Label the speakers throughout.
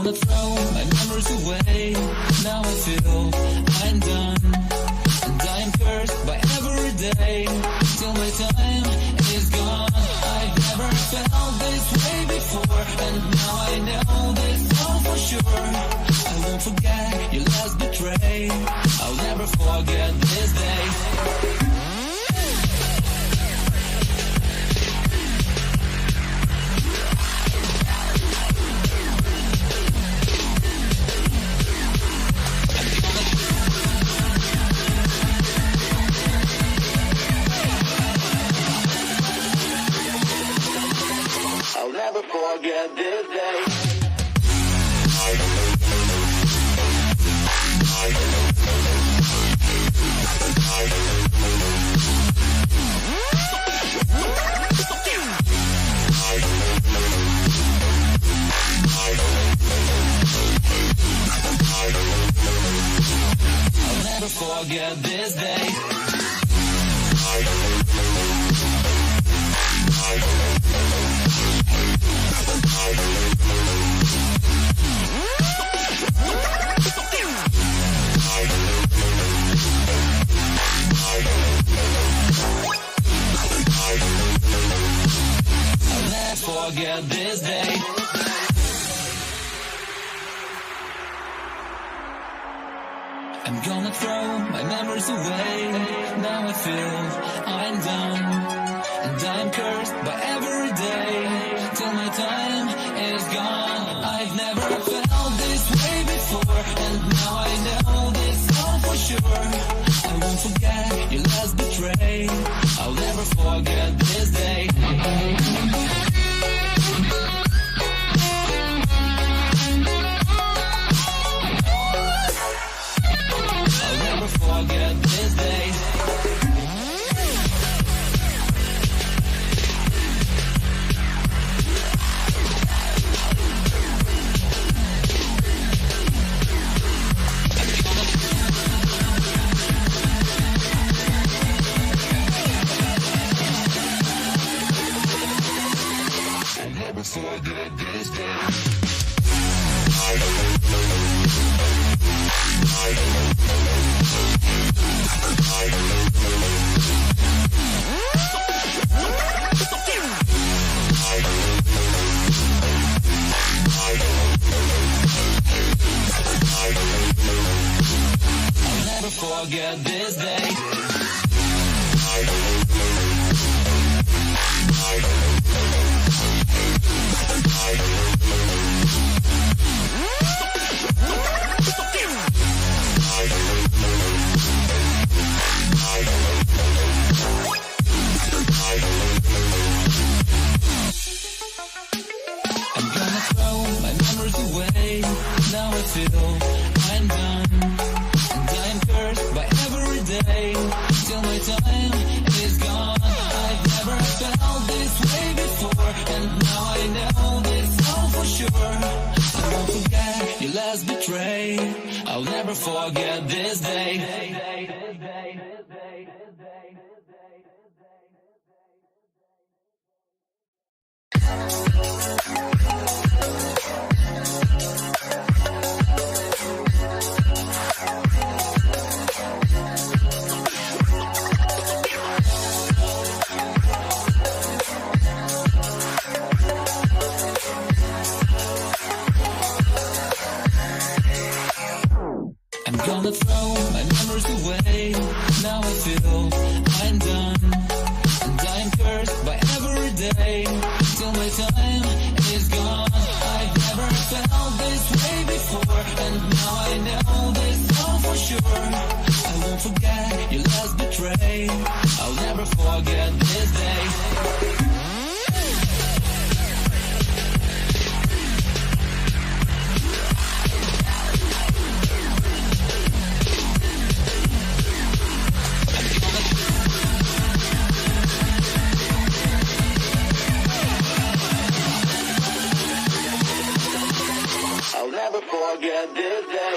Speaker 1: gonna throw my memories away. Now I feel I'm done, and I am cursed by every day till my time is gone. I've never felt this way before, and now I know this all for sure. I won't forget your last betray. I'll never forget this day. I'll never forget this day. I'll never forget this day. I'll never forget this day. I'm gonna throw my memories away. Now I feel I'm done, and I'm cursed by every day till my time is gone. I've never felt this way before, and now I know this all for sure. I won't forget your last betray. I'll never forget this day. I'll never forget this day. I'll never forget this day. I'll never forget this day. I'm gonna throw my memories away. Now I feel I'm done, and I'm cursed by every day till my time is gone. I've never felt this way before, and now I know this all for sure. I won't forget your last betray. I'll never forget this day. I'm gonna throw my memories away. Now I feel I'm done, and I'm cursed by every day till my time is gone. I've never felt this way before, and now I know this all for sure. I won't forget your last betray. I'll never forget this day. I'll never forget this day.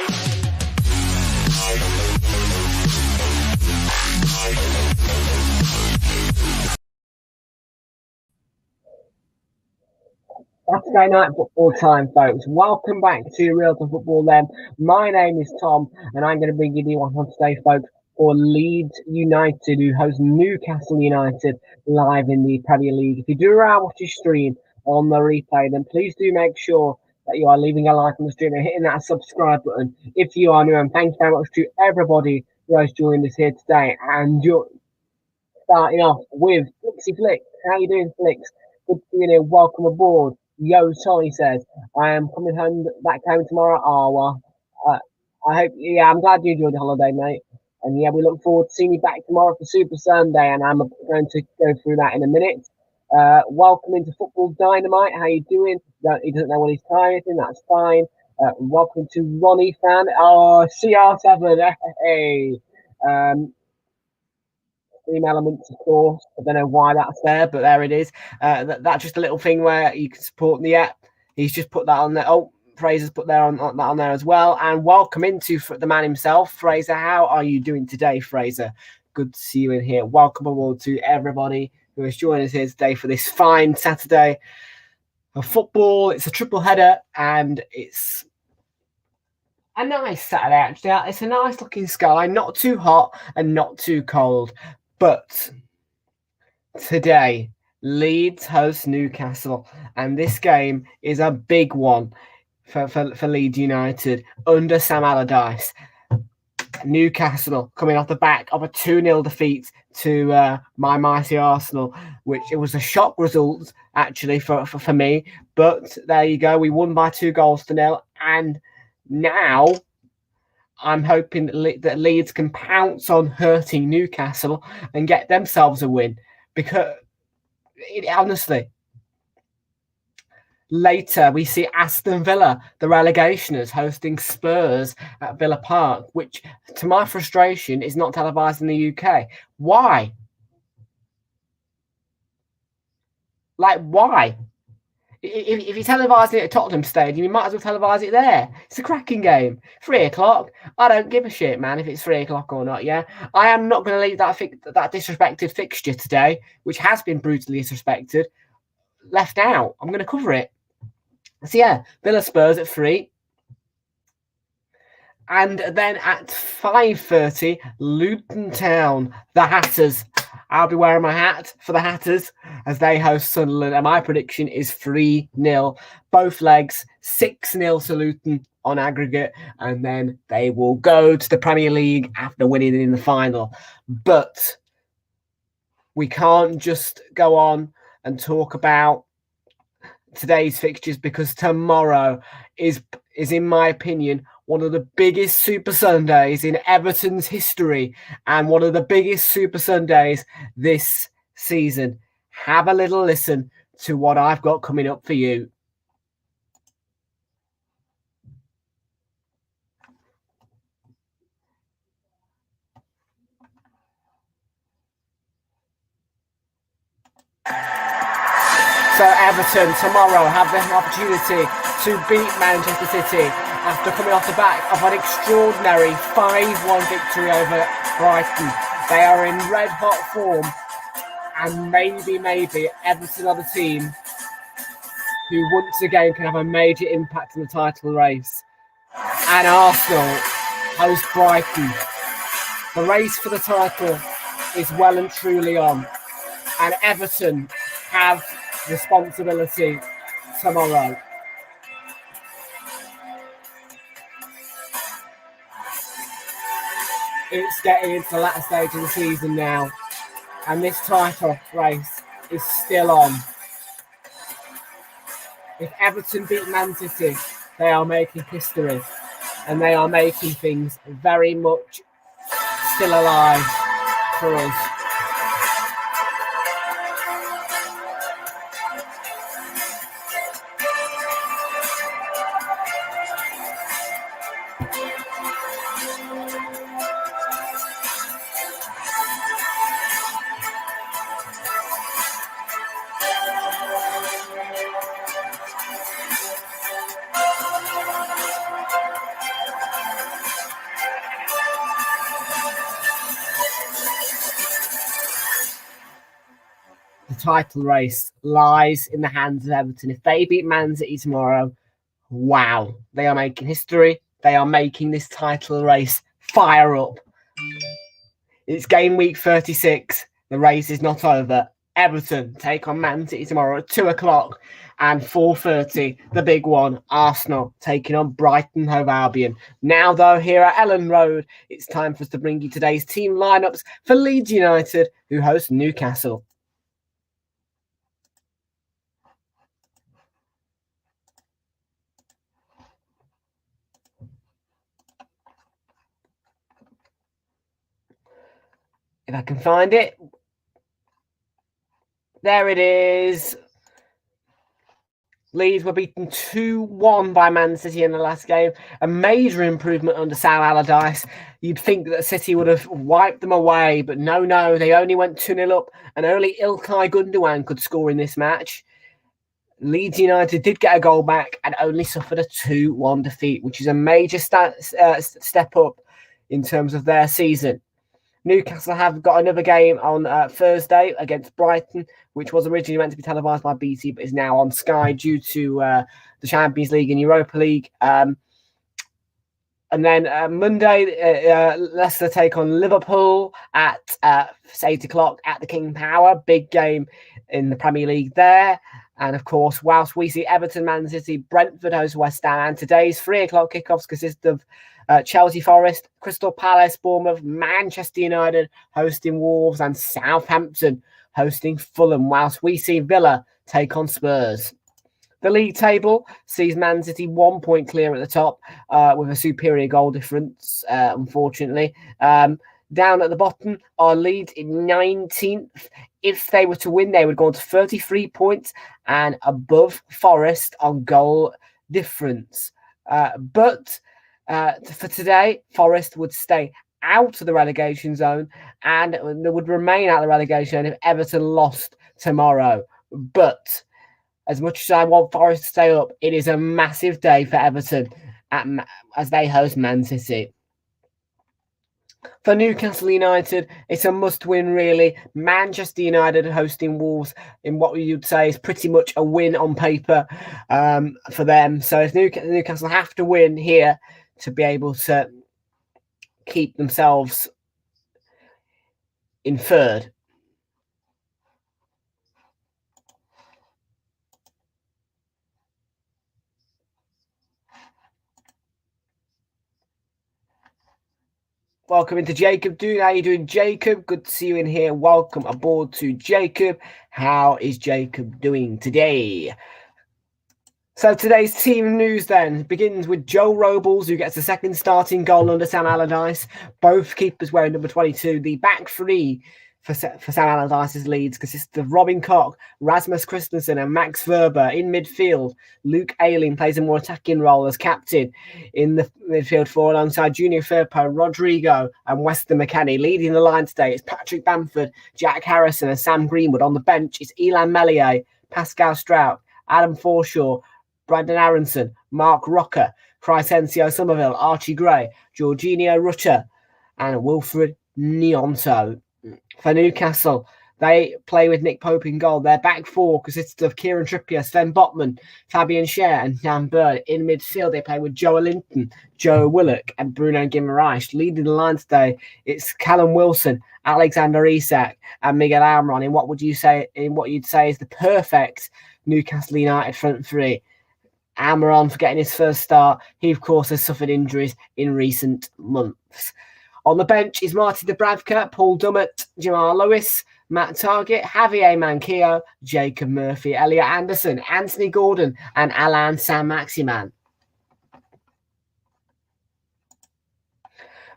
Speaker 2: Saturday night football time, folks. Welcome back to Realltom Football then. My name is Tom, and I'm going to bring you the one on today, folks, for Leeds United, who host Newcastle United live in the Premier League. If you do watch your stream on the replay, then please do make sure that you are leaving a like on the stream and hitting that subscribe button if you are new. And thanks very much to everybody who has joined us here today. And you're starting off with Flixie Flicks. How you doing, Flicks? Good to see you here. Welcome aboard. Yo, Tony says, I am coming home back home tomorrow. Oh, well, I hope, yeah, I'm glad you enjoyed the holiday, mate. And yeah, we look forward to seeing you back tomorrow for Super Sunday, and I'm going to go through that in a minute. Welcome into Football Dynamite. How you doing? He doesn't know what he's targeting. That's fine. Welcome to Ronnie Fan. Oh, CR7. Hey. Stream elements, of course. I don't know why that's there, but there it is. That's just a little thing where you can support the app. He's just put that on there. Oh, Fraser's put that on there as well. And welcome into the man himself, Fraser. How are you doing today, Fraser? Good to see you in here. Welcome aboard to everybody who has joined us here today for this fine Saturday of football. It's a triple header, and it's a nice Saturday, actually. It's a nice looking sky, not too hot and not too cold. But today, Leeds host Newcastle, and this game is a big one for Leeds United under Sam Allardyce. Newcastle coming off the back of a 2-0 defeat to my mighty Arsenal, which it was a shock result, actually, for me. But there you go. We won by 2-0, and now I'm hoping that Leeds can pounce on hurting Newcastle and get themselves a win. Because, honestly, later we see Aston Villa, the relegationers, hosting Spurs at Villa Park, which, to my frustration, is not televised in the UK. Why? Why? If you're televising it at Tottenham Stadium, you might as well televise it there. It's a cracking game. 3 o'clock. I don't give a shit, man, if it's 3 o'clock or not, yeah? I am not going to leave that disrespected fixture today, which has been brutally disrespected, left out. I'm going to cover it. So, yeah, Villa Spurs at 3. And then at 5:30, Luton Town, the Hatters. I'll be wearing my hat for the Hatters as they host Sunderland. And my prediction is 3-0. Both legs, 6-0 to Luton on aggregate. And then they will go to the Premier League after winning in the final. But we can't just go on and talk about today's fixtures, because tomorrow is in my opinion, one of the biggest Super Sundays in Everton's history and one of the biggest Super Sundays this season. Have a little listen to what I've got coming up for you. So Everton tomorrow have the opportunity to beat Manchester City after coming off the back of an extraordinary 5-1 victory over Brighton. They are in red-hot form, and maybe Everton are the team who once again can have a major impact on the title race. And Arsenal host Brighton. The race for the title is well and truly on, and Everton have responsibility tomorrow. It's getting into the latter stage of the season now, and this title race is still on. If Everton beat Man City, they are making history, and they are making things very much still alive for us. title race lies in the hands of Everton. If they beat Man City tomorrow, wow, they are making history. They are making this title race fire up. It's game week 36. The race is not over. Everton take on Man City tomorrow at 2 o'clock, and 4:30, the big one, Arsenal taking on Brighton Hove Albion. Now, though, here at Ellen Road, it's time for us to bring you today's team lineups for Leeds United, who host Newcastle. If I can find it. There it is. Leeds were beaten 2-1 by Man City in the last game. A major improvement under Sam Allardyce. You'd think that City would have wiped them away, but no. They only went 2-0 up, and only Ilkay Gundogan could score in this match. Leeds United did get a goal back and only suffered a 2-1 defeat, which is a major step up in terms of their season. Newcastle have got another game on Thursday against Brighton, which was originally meant to be televised by BT, but is now on Sky due to the Champions League and Europa League. And then Monday, Leicester take on Liverpool at 8 o'clock at the King Power. Big game in the Premier League there. And of course, whilst we see Everton, Man City, Brentford host West Ham, and today's 3 o'clock kickoffs consist of Chelsea Forest, Crystal Palace, Bournemouth, Manchester United hosting Wolves, and Southampton hosting Fulham, whilst we see Villa take on Spurs. The league table sees Man City 1 point clear at the top with a superior goal difference, unfortunately. Down at the bottom are Leeds in 19th. If they were to win, they would go on to 33 points and above Forest on goal difference. But for today, Forest would stay out of the relegation zone and they would remain out of the relegation zone if Everton lost tomorrow. But as much as I want Forest to stay up, it is a massive day for Everton as they host Man City. For Newcastle United, it's a must-win, really. Manchester United hosting Wolves in what you'd say is pretty much a win on paper for them. So if Newcastle have to win here to be able to keep themselves in third. Welcome into Jacob. How you doing, Jacob? Good to see you in here. Welcome aboard to Jacob. How is Jacob doing today? So today's team news then begins with Joe Robles, who gets a second starting goal under Sam Allardyce. Both keepers wearing number 22. The back three for Sam Allardyce's Leeds consists of Robin Koch, Rasmus Christensen and Max Verber. In midfield, Luke Ayling plays a more attacking role as captain in the midfield four alongside Junior Firpo, Rodrigo and Weston McKennie. Leading the line today is Patrick Bamford, Jack Harrison and Sam Greenwood. On the bench is Elan Meslier, Pascal Strout, Adam Forshaw, Brandon Aronson, Mark Rocker, Crysencio Somerville, Archie Gray, Jorginho Rutter and Wilfred Nyonto. For Newcastle, they play with Nick Pope in goal. Their back four consists of Kieran Trippier, Sven Botman, Fabian Schär and Dan Bird. In midfield, they play with Joe Linton, Joe Willock and Bruno Guimaraes. Leading the line today, it's Callum Wilson, Alexander Isak and Miguel Almiron in what you'd say is the perfect Newcastle United front three. Almiron for getting his first start. He, of course, has suffered injuries in recent months. On the bench is Marty Dubravka, Paul Dummett, Jamal Lewis, Matt Targett, Javier Manquillo, Jacob Murphy, Elliot Anderson, Anthony Gordon, and Alain Saint-Maximin.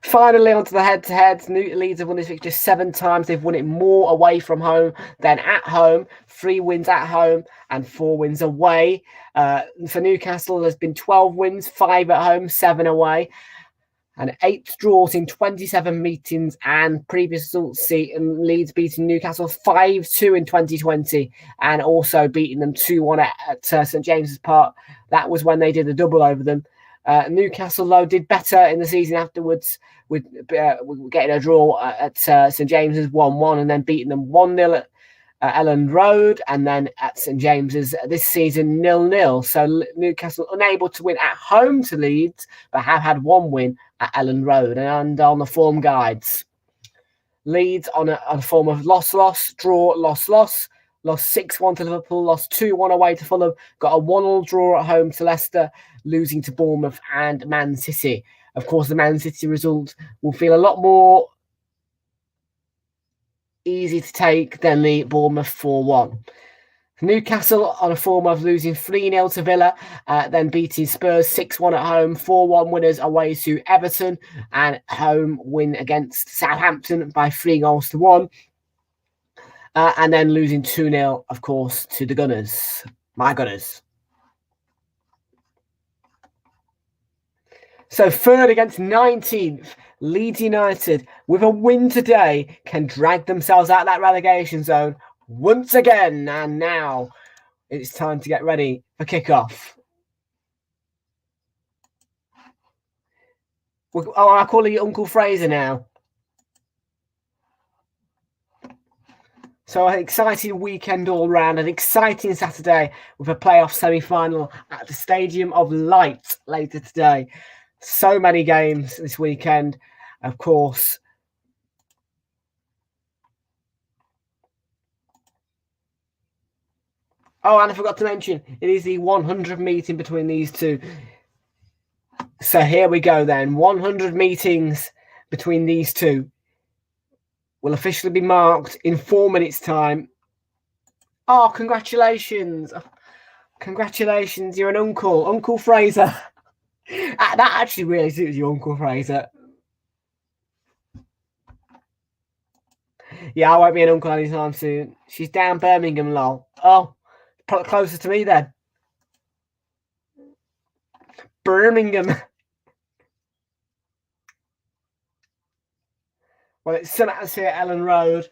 Speaker 2: Finally, onto the head-to-heads. Leeds have won this fixture 7 times. They've won it more away from home than at home. 3 wins at home and 4 wins away. For Newcastle, there's been 12 wins, 5 at home, 7 away. And 8 draws in 27 meetings, and previous results see Leeds beating Newcastle 5-2 in 2020 and also beating them 2-1 at St James's Park. That was when they did a double over them. Newcastle, though, did better in the season afterwards with getting a draw at St James's 1-1 and then beating them 1-0 Elland Road, and then at St James's this season 0-0. So Newcastle unable to win at home to Leeds, but have had one win at Elland Road. And on the form guides, Leeds on a form of loss, draw, loss. Lost 6-1 to Liverpool, lost 2-1 away to Fulham, got a 1-1 draw at home to Leicester, losing to Bournemouth and Man City. Of course, the Man City result will feel a lot more easy to take than the Bournemouth 4-1. Newcastle on a form of losing 3-0 to Villa, then beating Spurs 6-1 at home, 4-1 winners away to Everton, and home win against Southampton by 3-1. And then losing 2-0, of course, to the Gunners. My Gunners. So 3rd against 19th, Leeds United, with a win today, can drag themselves out of that relegation zone once again. And now it's time to get ready for kickoff. I call you Uncle Fraser now. So an exciting weekend all round, an exciting Saturday with a playoff semi-final at the Stadium of Light later today. So many games this weekend, of course. Oh, and I forgot to mention, it is the 100 meeting between these two. So here we go then. 100 meetings between these two will officially be marked in 4 minutes' time. Oh, congratulations. Congratulations, you're an uncle. Uncle Fraser. That actually really suits you, Uncle Fraser. Yeah, I won't be an uncle anytime soon. She's down Birmingham, lol. Oh, probably closer to me then. Birmingham. Well, it's sun atmosphere at Elland Road.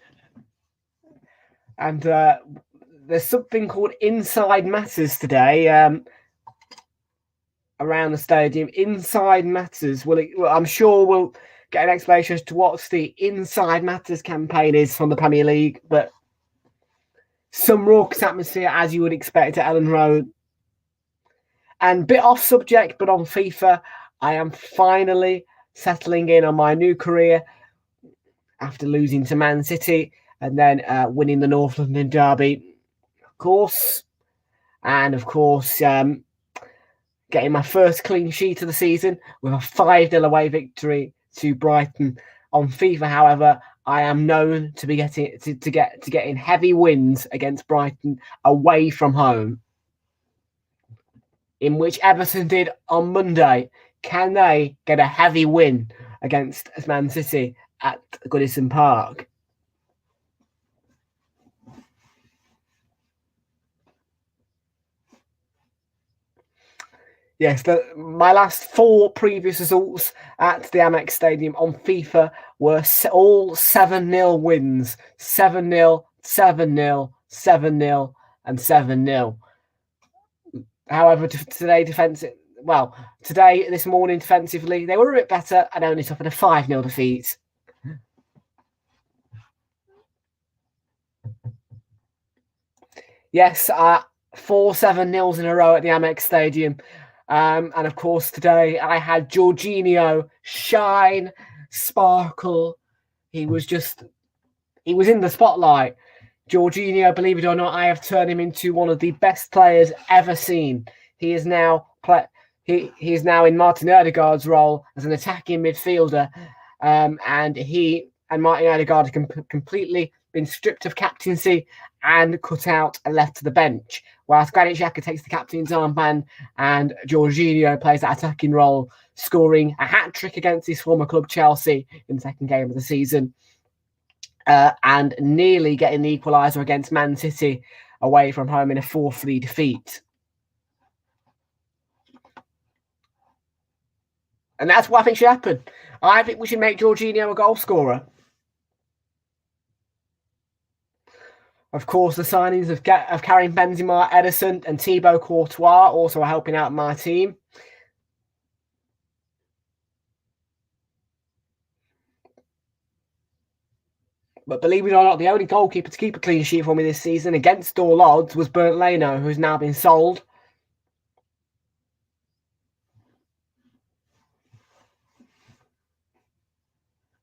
Speaker 2: And there's something called Inside Matters today around the stadium. Inside Matters. Well, I'm sure we'll get an explanation as to what the Inside Matters campaign is from the Premier League. But some raucous atmosphere, as you would expect at Elland Road. And bit off subject, but on FIFA, I am finally settling in on my new career after losing to Man City and then winning the North London Derby, of course. And, of course, getting my first clean sheet of the season with a 5-0 away victory to Brighton. On FIFA, however, I am known to be getting heavy wins against Brighton away from home, in which Everton did on Monday. Can they get a heavy win against Man City at Goodison Park? Yes, my last 4 previous results at the Amex Stadium on FIFA were all 7-0 wins. 7-0, 7-0, 7-0, and 7-0. However, today, this morning, defensively, they were a bit better and only suffered a 5-0 defeat. Yes, 4 7-0s in a row at the Amex Stadium. And of course, today I had Jorginho shine, sparkle. He was in the spotlight. Jorginho, believe it or not, I have turned him into one of the best players ever seen. He is now he is now in Martin Odegaard's role as an attacking midfielder, and he and Martin Odegaard have completely been stripped of captaincy and cut out and left to the bench, whilst Granit Xhaka takes the captain's armband and Jorginho plays that attacking role, scoring a hat-trick against his former club Chelsea in the second game of the season, and nearly getting the equaliser against Man City away from home in a 4-3 defeat. And that's what I think should happen. I think we should make Jorginho a goal scorer. Of course, the signings of Karim Benzema, Ederson, and Thibaut Courtois also are helping out my team. But believe it or not, the only goalkeeper to keep a clean sheet for me this season against all odds was Bernd Leno, who's now been sold.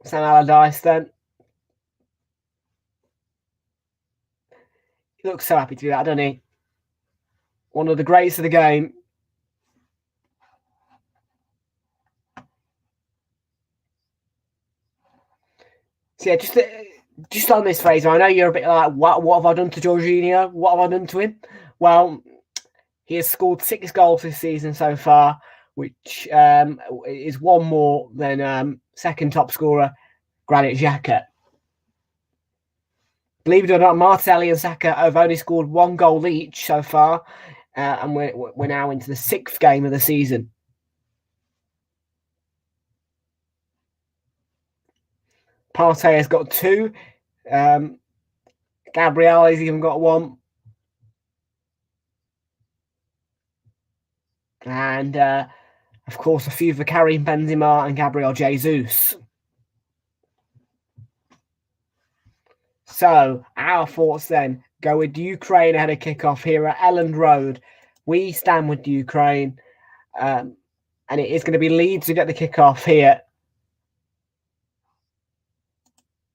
Speaker 2: Sam Allardyce then. He looks so happy to do that, doesn't he? One of the greats of the game. So yeah, just on this, Fraser, I know you're a bit like, what have I done to Jorginho? What have I done to him? Well, he has scored 6 goals this season so far, which is one more than second top scorer, Granit Xhaka. Believe it or not, Martinelli and Saka have only scored 1 goal each so far, and we're now into the 6th game of the season. Partey has got 2. Gabriel has even got 1. And, of course, a few for Karim Benzema and Gabriel Jesus. So, our thoughts then go with Ukraine ahead of kickoff here at Elland Road. We stand with Ukraine. And it is going to be Leeds who get the kickoff here.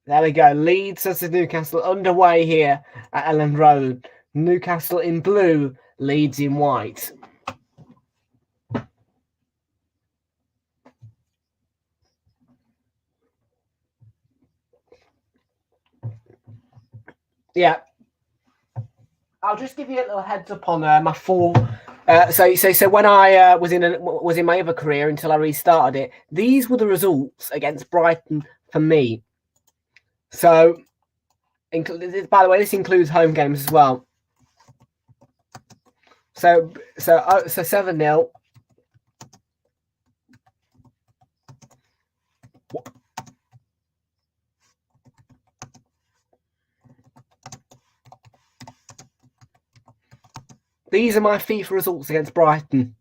Speaker 2: There we go. Leeds versus Newcastle underway here at Elland Road. Newcastle in blue, Leeds in white. Yeah. I'll just give you a little heads up on my 4. So when I was in my other career until I restarted it, these were the results against Brighton for me. So, by the way, this includes home games as well. So 7-0. These are my FIFA results against Brighton.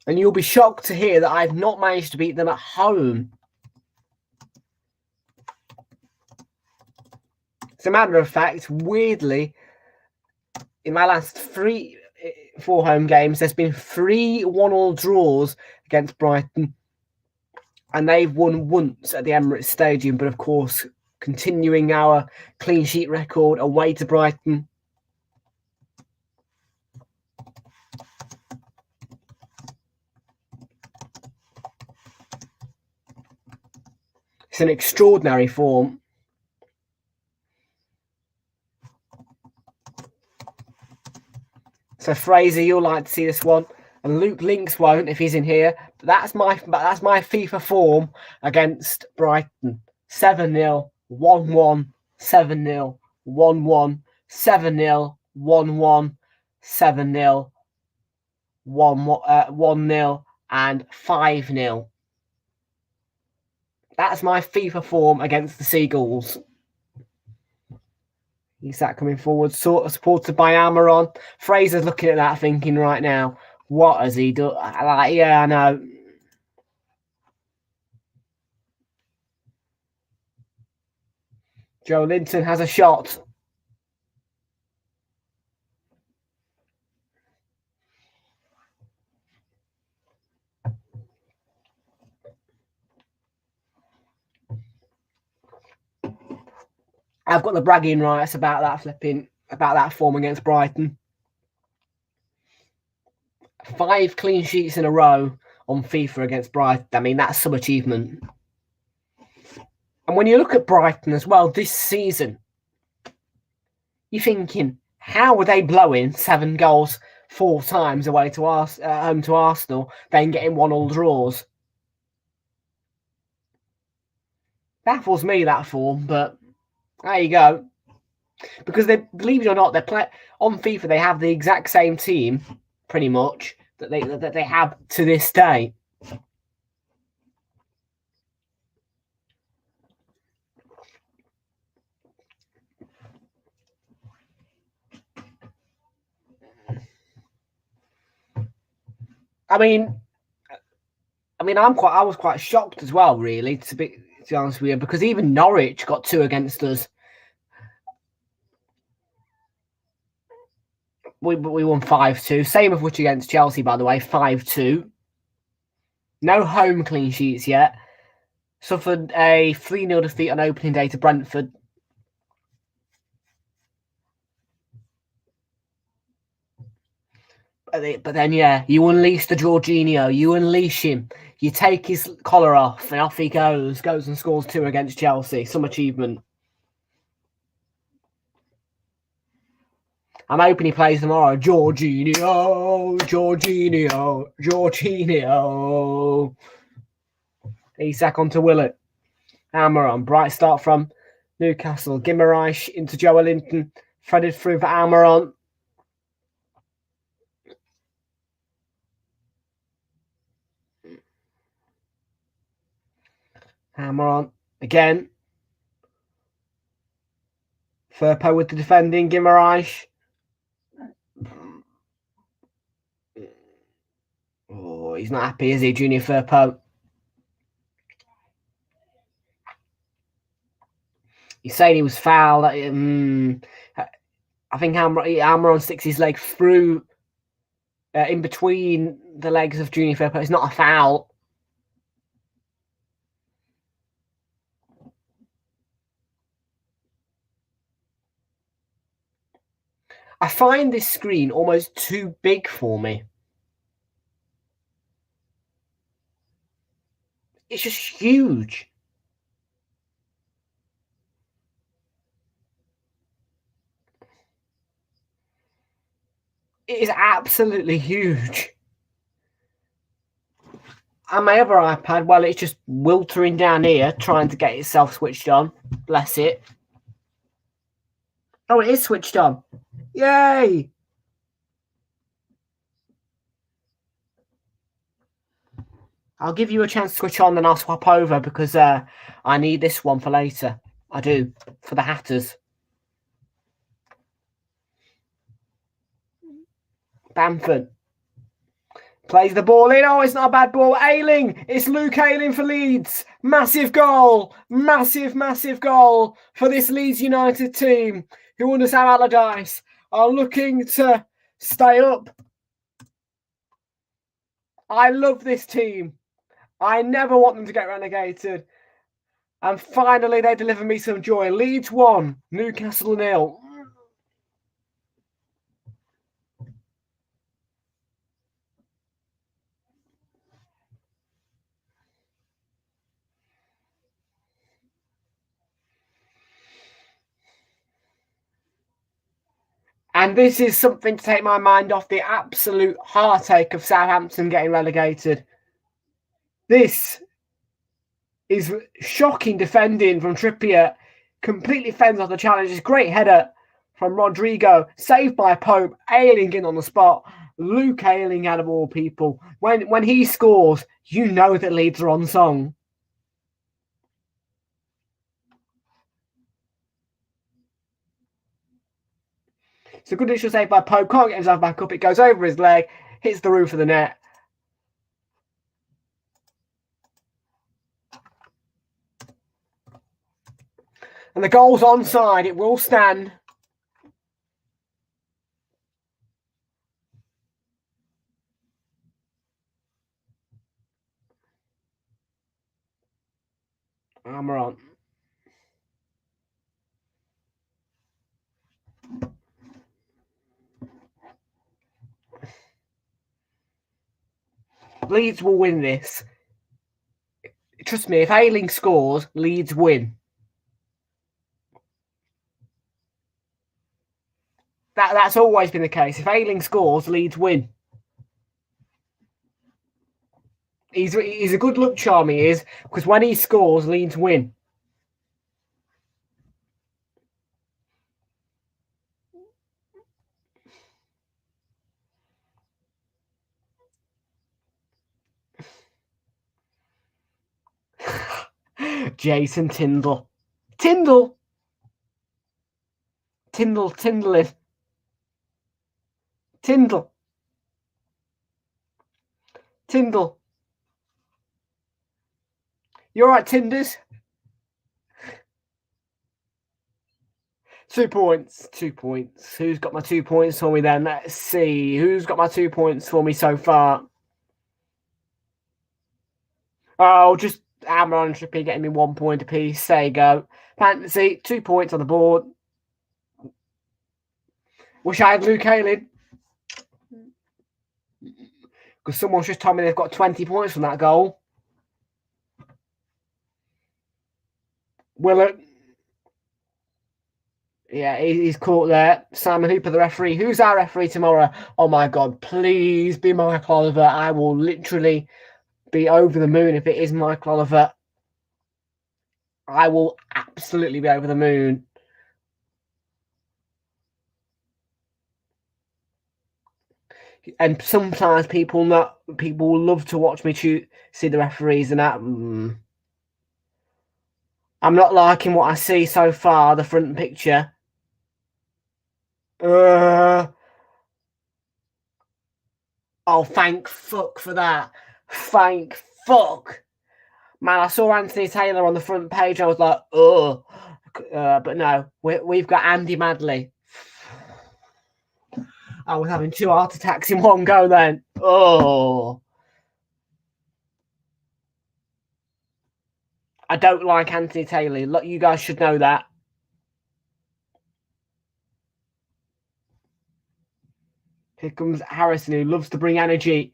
Speaker 2: And you'll be shocked to hear that I've not managed to beat them at home. As a matter of fact, weirdly, in my last 4 home games, there's been 3 1-1 draws against Brighton. And they've won once at the Emirates Stadium, but of course, continuing our clean sheet record away to Brighton. It's an extraordinary form. So Fraser, you'll like to see this one, and Luke Links won't if he's in here. But that's my FIFA form against Brighton. 7-0, 1-1, 7-0, 1-1, 7-0, 1-1, 7-0, 1-0, and 5-0. That's my FIFA form against the Seagulls. He's that coming forward, sort of supported by Amaron. Fraser's looking at that thinking right now, what has he done? Like, yeah, I know. Joe Linton has a shot. I've got the bragging rights about that form against Brighton. 5 clean sheets in a row on FIFA against Brighton. I mean, that's some achievement. And when you look at Brighton as well this season, you're thinking, how were they blowing 7 goals 4 times away to home to Arsenal, then getting 1-1 draws? Baffles me, that form, but there you go. Because they, believe it or not, on FIFA they have the exact same team, pretty much, that they have to this day. I mean, I was quite shocked as well, really, to be honest with you, because even Norwich got 2 against us. We won 5-2. Same of which against Chelsea, by the way, 5-2. No home clean sheets yet. Suffered a 3-0 defeat on opening day to Brentford. But then, yeah, you unleash the Jorginho. You unleash him. You take his collar off, and off he goes. Goes and scores 2 against Chelsea. Some achievement. I'm hoping he plays tomorrow. Jorginho. Isak onto Willett. Almiron. Bright start from Newcastle. Guimaraes into Joelinton. Threaded through for Almiron. Almiron again. Firpo with the defending. Guimaraes. Oh, he's not happy, is he, Junior Firpo? He's saying he was fouled. I think Almiron sticks his leg through in between the legs of Junior Firpo. It's not a foul. I find this screen almost too big for me. It's just huge. It is absolutely huge. And my other iPad, well, it's just wiltering down here, trying to get itself switched on. Bless it. Oh, it is switched on. Yay! I'll give you a chance to switch on, then I'll swap over because I need this one for later. I do, for the Hatters. Bamford plays the ball in. Oh, it's not a bad ball. Ayling. It's Luke Ayling for Leeds. Massive goal. Massive goal for this Leeds United team, who under Sam Allardyce are looking to stay up. I love this team. I never want them to get relegated. And finally, they deliver me some joy. Leeds 1, Newcastle 0. And this is something to take my mind off the absolute heartache of Southampton getting relegated. This is shocking defending from Trippier. Completely fends off the challenges. Great header from Rodrigo. Saved by Pope. Ayling in on the spot. Luke Ayling out of all people. When he scores, you know that Leeds are on song. It's a good initial save by Pope. Can't get himself back up. It goes over his leg. Hits the roof of the net. And the goal's onside. It will stand. Almiron. Leeds will win this. Trust me, if Ayling scores, Leeds win. That's always been the case. If Ayling scores, Leeds win. He's a good luck charm, he is, because when he scores, Leeds win. Jason Tyndall. Tyndall. Tyndall. Tyndall. You all right, Tinders? 2 points. 2 points. Who's got my 2 points for me then? Let's see. Who's got my 2 points for me so far? Oh, just Amber and Trippier getting me 1 point apiece. There you go. Fantasy, 2 points on the board. Wish I had Luke Ayling. Because someone's just told me they've got 20 points from that goal. Willett. Yeah, he's caught there. Simon Hooper, the referee. Who's our referee tomorrow? Oh my God, please be Mike Oliver. I will literally be over the moon if it is Mike Oliver. I will absolutely be over the moon. And sometimes people will love to watch me see the referees and that. I'm not liking what I see so far, the front picture. Oh, thank fuck for that. Thank fuck. Man, I saw Anthony Taylor on the front page. I was like, oh. But no, we've got Andy Madley. I was having 2 heart attacks in one go then. Oh. I don't like Anthony Taylor. Look, you guys should know that. Here comes Harrison, who loves to bring energy,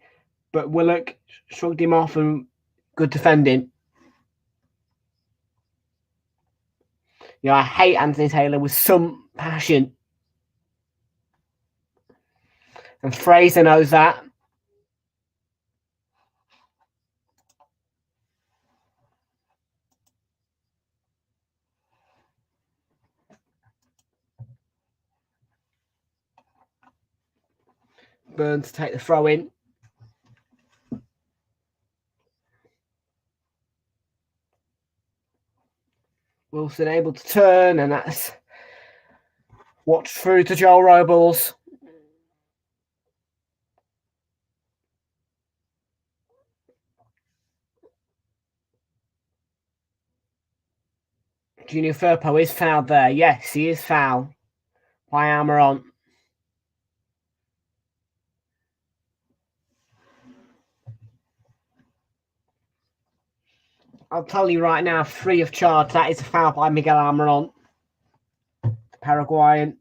Speaker 2: but Willock shrugged him off and good defending. Yeah, I hate Anthony Taylor with some passion. And Fraser knows that. Burns to take the throw in. Wilson able to turn, and that's watch through to Joel Robles. Junior Firpo is fouled there. Yes, he is fouled by Almiron. I'll tell you right now, free of charge, that is a foul by Miguel Almiron, the Paraguayan.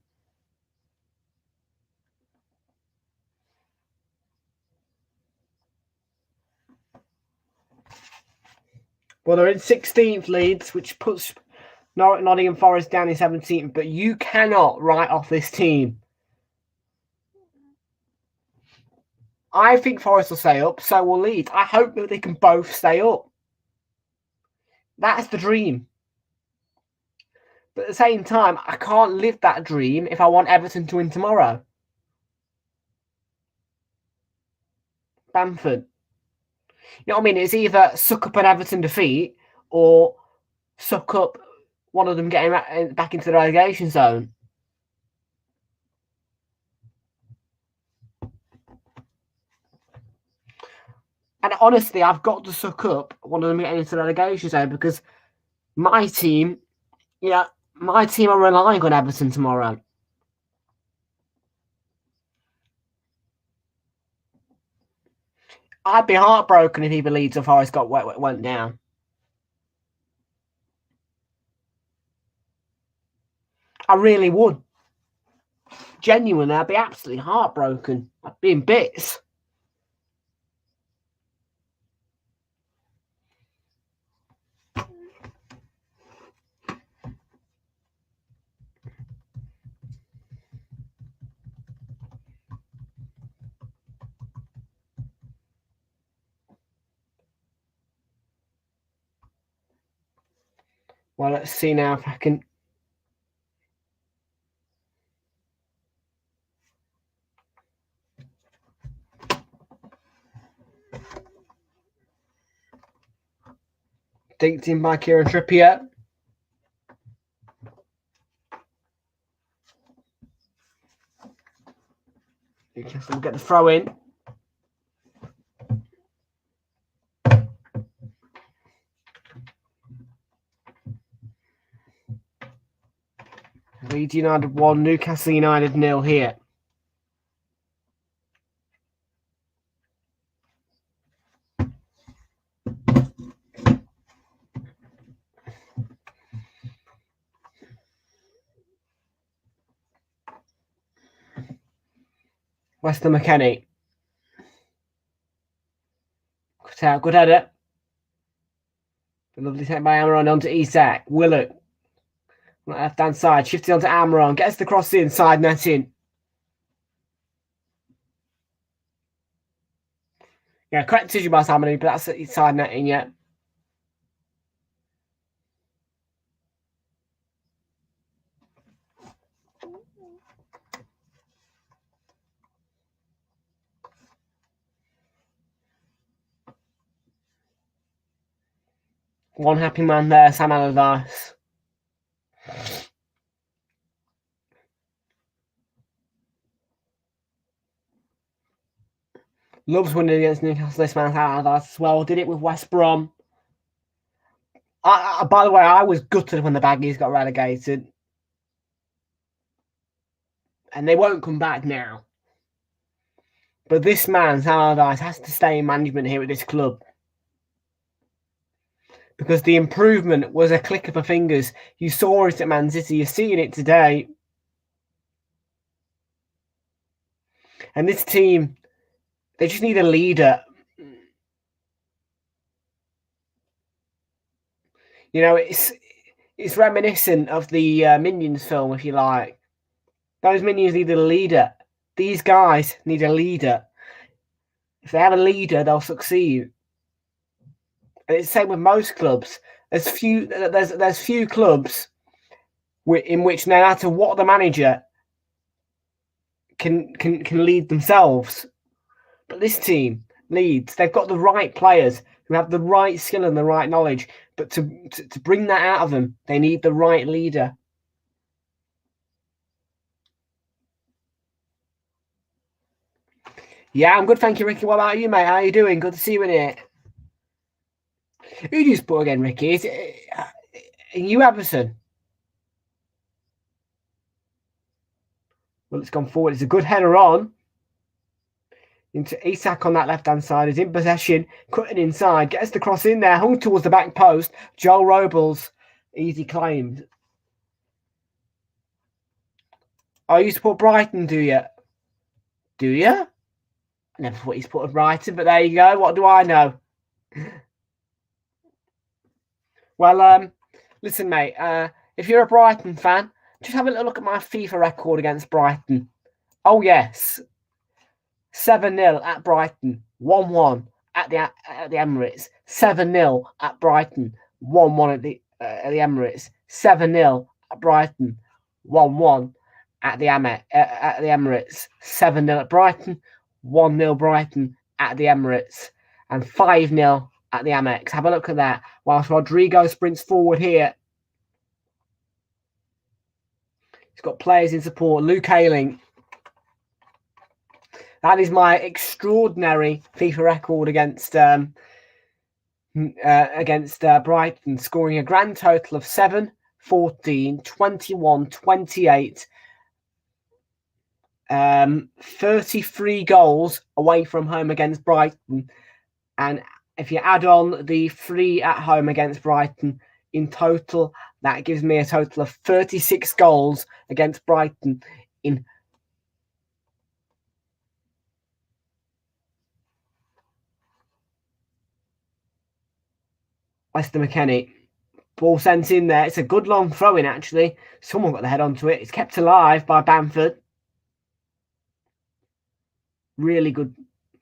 Speaker 2: Well, they're in 16th Leeds, which puts Nottingham Forest down in 17th, but you cannot write off this team. I think Forest will stay up, so will Leeds. I hope that they can both stay up. That's the dream. But at the same time, I can't live that dream if I want Everton to win tomorrow. Bamford. You know what I mean? It's either suck up an Everton defeat or suck up one of them getting back into the relegation zone. And honestly, I've got to suck up one of them getting into the relegation zone because my team are relying on Everton tomorrow. I'd be heartbroken if either Leeds or Forest went down. I really would. Genuinely, I'd be absolutely heartbroken. I'd be in bits. Well, let's see now if I can. Dinked in by Kieran Trippier. Newcastle will get the throw in. Leeds United 1, Newcastle United 0 here. Weston McKennie. Cut out, good header. Lovely take by Amaron onto Isak. Willock. Left hand side, shifted onto Amaron. Gets the cross in, side netting. Yeah, correct decision by Samani, but that's side netting, yeah. One happy man there, Sam Allardyce. Loves winning against Newcastle. This man Allardyce as well. Did it with West Brom. By the way, I was gutted when the Baggies got relegated. And they won't come back now. But this man, Allardyce, has to stay in management here at this club. Because the improvement was a click of the fingers. You saw it at Man City. You're seeing it today. And this team, they just need a leader. You know, it's reminiscent of the Minions film, if you like. Those Minions need a leader. These guys need a leader. If they have a leader, they'll succeed. And it's the same with most clubs. There's few clubs in which no matter what the manager can lead themselves. But this team, Leeds, they've got the right players who have the right skill and the right knowledge. But to bring that out of them, they need the right leader. Yeah, I'm good, thank you, Ricky. What about you, mate? How are you doing? Good to see you in here. Who do you support again, Ricky? Is it you, Everton? Well, it's gone forward. It's a good header on. Into Isak on that left-hand side. Is in possession. Cutting inside. Gets the cross in there. Hung towards the back post. Joel Robles. Easy claimed. Oh, you support Brighton, do you? Do you? I never thought you supported Brighton, but there you go. What do I know? Well, listen, mate. If you're a Brighton fan, just have a little look at my FIFA record against Brighton. Oh, yes. 7-0 at Brighton. 1-1 at the Emirates. 7-0 at Brighton. 1-1 at the Emirates. 7-0 at Brighton. 1-1 at the Emirates. 7-0 at Brighton. 1-0 Brighton at the Emirates. And 5-0 at the Amex. Have a look at that. Whilst Rodrigo sprints forward here. He's got players in support. Luke Ayling. That is my extraordinary FIFA record against Brighton, scoring a grand total of 7, 14, 21, 28, 33 goals away from home against Brighton. And if you add on the 3 at home against Brighton, in total, that gives me a total of 36 goals against Brighton in Weston McKennie. Ball sent in there. It's a good long throw in, actually. Someone got the head onto it. It's kept alive by Bamford. Really good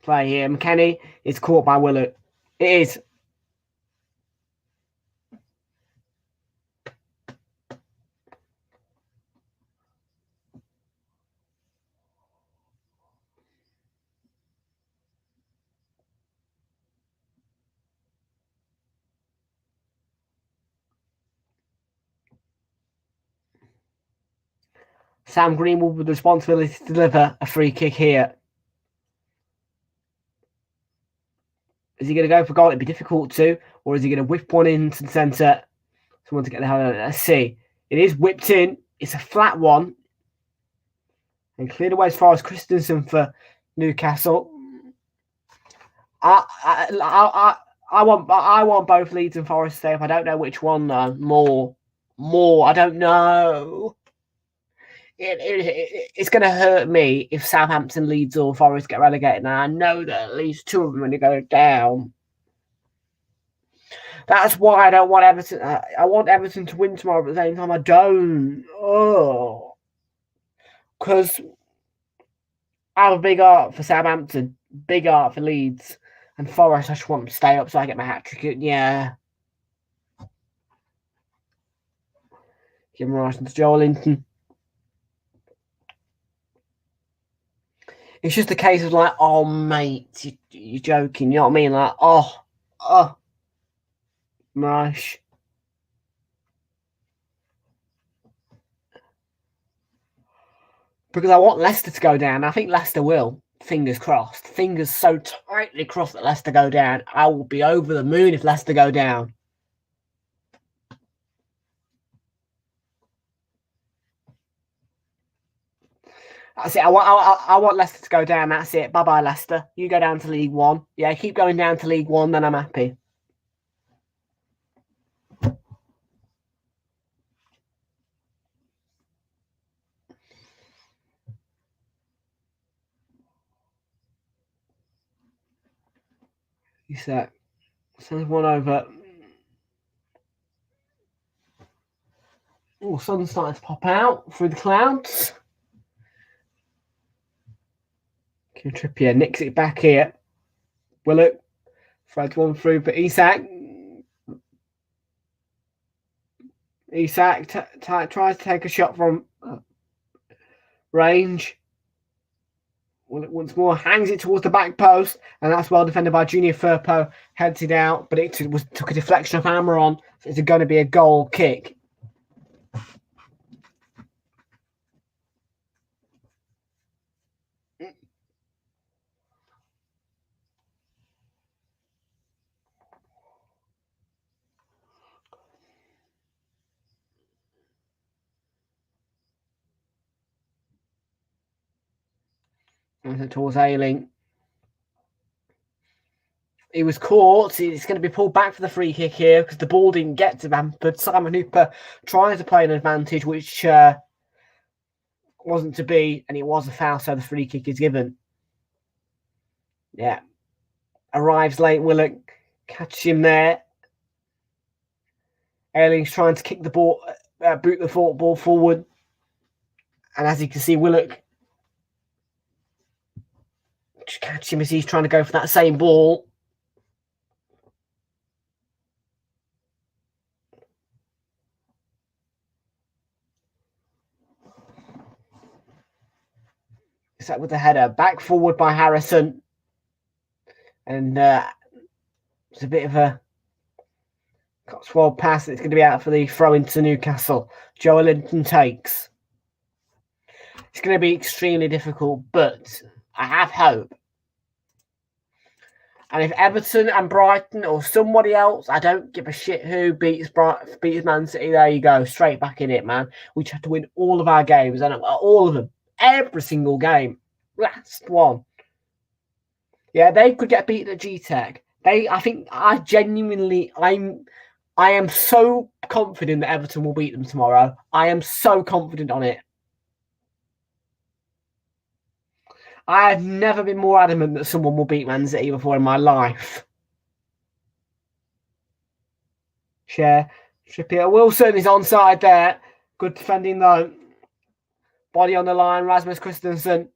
Speaker 2: play here. McKennie is caught by Willock. It is. Sam Greenwood with the responsibility to deliver a free kick here. Is he going to go for goal? It'd be difficult to. Or is he going to whip one into the centre? Someone to get the hell out of it. Let's see. It is whipped in. It's a flat one. And cleared away as far as Christensen for Newcastle. I want both Leeds and Forest to stay up. I don't know which one though. More. I don't know. It's going to hurt me if Southampton, Leeds, or Forest get relegated. And I know that at least two of them are going to go down. That's why I don't want Everton. I want Everton to win tomorrow, but at the same time, I don't. Oh, because I have a big heart for Southampton, big heart for Leeds, and Forest. I just want them to stay up so I get my hat trick. Yeah. Give him right into Joelinton. It's just a case of like, oh mate, you're joking. You know what I mean? Like, oh, Marsh. Because I want Leicester to go down. I think Leicester will. Fingers crossed. Fingers so tightly crossed that Leicester go down. I will be over the moon if Leicester go down. That's it. I want Leicester to go down. That's it. Bye-bye, Leicester. You go down to League One. Yeah, keep going down to League One, then I'm happy. You said, send one over. Oh, sun's starting to pop out through the clouds. Trippier nicks it back here. Willock threads one through, but Isak tries to take a shot from range. Willock once more hangs it towards the back post, and that's well defended by Junior Firpo. Heads it out, but it took a deflection of Amaron. So it's going to be a goal kick. Towards Ayling. He was caught. It's going to be pulled back for the free kick here because the ball didn't get to Bamford. Simon Hooper tries to play an advantage, which wasn't to be, and it was a foul, so the free kick is given. Yeah. Arrives late. Willock catches him there. Ayling's trying to kick the ball, boot the ball forward. And as you can see, Willock catch him as he's trying to go for that same ball. Set with the header. Back forward by Harrison. And it's a bit of a Cotswold pass. It's going to be out for the throw into Newcastle. Joelinton takes. It's going to be extremely difficult, but I have hope. And if Everton and Brighton or somebody else, I don't give a shit who beats Man City, there you go. Straight back in it, man. We have to win all of our games, and all of them. Every single game. Last one. Yeah, they could get beaten at G-Tech. I am so confident that Everton will beat them tomorrow. I am so confident on it. I have never been more adamant that someone will beat Man City before in my life. Share. Trippier. Wilson is onside there. Good defending though. Body on the line. Rasmus Christensen.